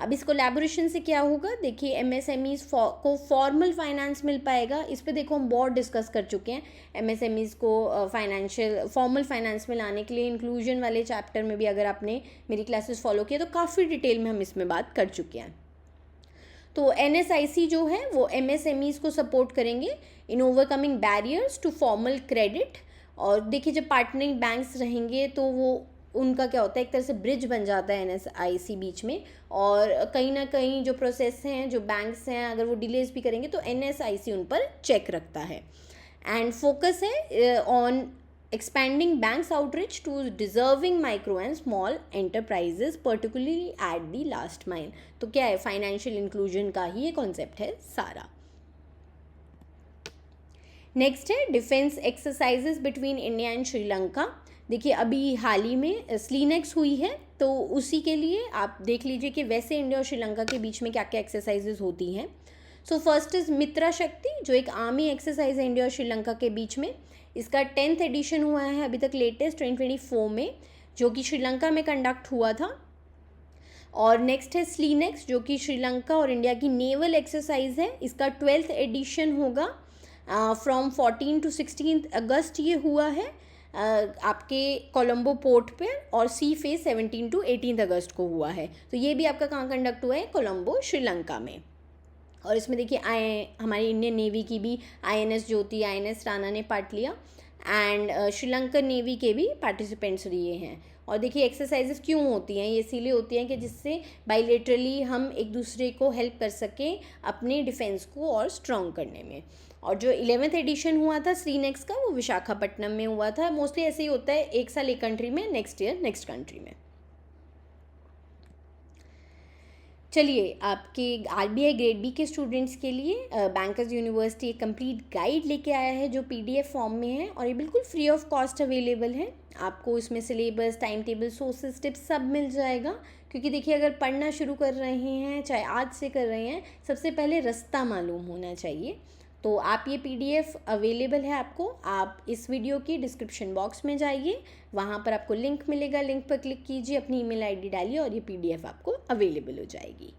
अब इस कोलैबोरेशन से क्या होगा, देखिए MSMEs को फॉर्मल फाइनेंस मिल पाएगा। इस पे देखो हम बहुत डिस्कस कर चुके हैं MSMEs को फाइनेंशियल फॉर्मल फाइनेंस में लाने के लिए। इंक्लूजन वाले चैप्टर में भी अगर आपने मेरी क्लासेस फॉलो किया तो काफ़ी डिटेल में हम इसमें बात कर चुके हैं। तो NSIC जो है वो MSMEs को सपोर्ट करेंगे in overcoming barriers to formal credit. और देखिए जब पार्टनरिंग बैंक्स रहेंगे तो वो उनका क्या होता है, एक तरह से ब्रिज बन जाता है NSIC बीच में, और कहीं ना कहीं जो प्रोसेस हैं, जो बैंक्स हैं, अगर वो डिलेज भी करेंगे तो NSIC उन पर चेक रखता है। एंड फोकस है on expanding banks outreach to deserving micro and small enterprises particularly at the last mile। तो क्या है, फाइनेंशियल इंक्लूजन का ही ये कॉन्सेप्ट है सारा। नेक्स्ट है defence exercises between India and Sri Lanka. देखिए अभी हाल ही में स्लीनेक्स हुई है, तो उसी के लिए आप देख लीजिए कि वैसे इंडिया और श्रीलंका के बीच में क्या क्या एक्सरसाइजेज होती हैं। सो फर्स्ट इज मित्रा शक्ति, जो एक आर्मी एक्सरसाइज है इंडिया और श्रीलंका के बीच में। इसका 10th एडिशन हुआ है अभी तक लेटेस्ट 2024 में, जो कि श्रीलंका में कंडक्ट हुआ था। और नेक्स्ट है स्लीनेक्स, जो कि श्रीलंका और इंडिया की नेवल एक्सरसाइज है। इसका 12th एडिशन होगा, फ्रॉम 14 to 16 अगस्त ये हुआ है आपके कोलंबो पोर्ट पे, और सी फेज 17 to 18 अगस्त को हुआ है। तो ये भी आपका कहाँ कंडक्ट हुआ है, कोलंबो श्रीलंका में। और इसमें देखिए हमारी इंडियन नेवी की भी INS ज्योति, INS राणा ने पार्ट लिया, एंड श्रीलंकन नेवी के भी पार्टिसिपेंट्स लिए हैं। और देखिए एक्सरसाइजेस क्यों होती हैं, ये इसीलिए होती हैं कि जिससे बायलैटरली हम एक दूसरे को हेल्प कर सकें अपने डिफेंस को और स्ट्रॉन्ग करने में। और जो 11th एडिशन हुआ था स्लीनेक्स का, वो विशाखापट्टनम में हुआ था। मोस्टली ऐसे ही होता है, एक साल एक कंट्री में, नेक्स्ट ईयर नेक्स्ट कंट्री में। चलिए आपके RBI ग्रेड बी के स्टूडेंट्स के लिए बैंकर्स यूनिवर्सिटी एक कंप्लीट गाइड लेके आया है जो PDF फॉर्म में है, और ये बिल्कुल फ्री ऑफ कॉस्ट अवेलेबल है। आपको इसमें syllabus, time table, sources, tips सब मिल जाएगा। क्योंकि देखिए अगर पढ़ना शुरू कर रहे हैं, चाहे आज से कर रहे हैं, सबसे पहले रास्ता मालूम होना चाहिए। तो आप ये PDF अवेलेबल है आपको, आप इस वीडियो की डिस्क्रिप्शन बॉक्स में जाइए, वहाँ पर आपको लिंक मिलेगा, लिंक पर क्लिक कीजिए, अपनी email ID डालिए और ये PDF आपको अवेलेबल हो जाएगी।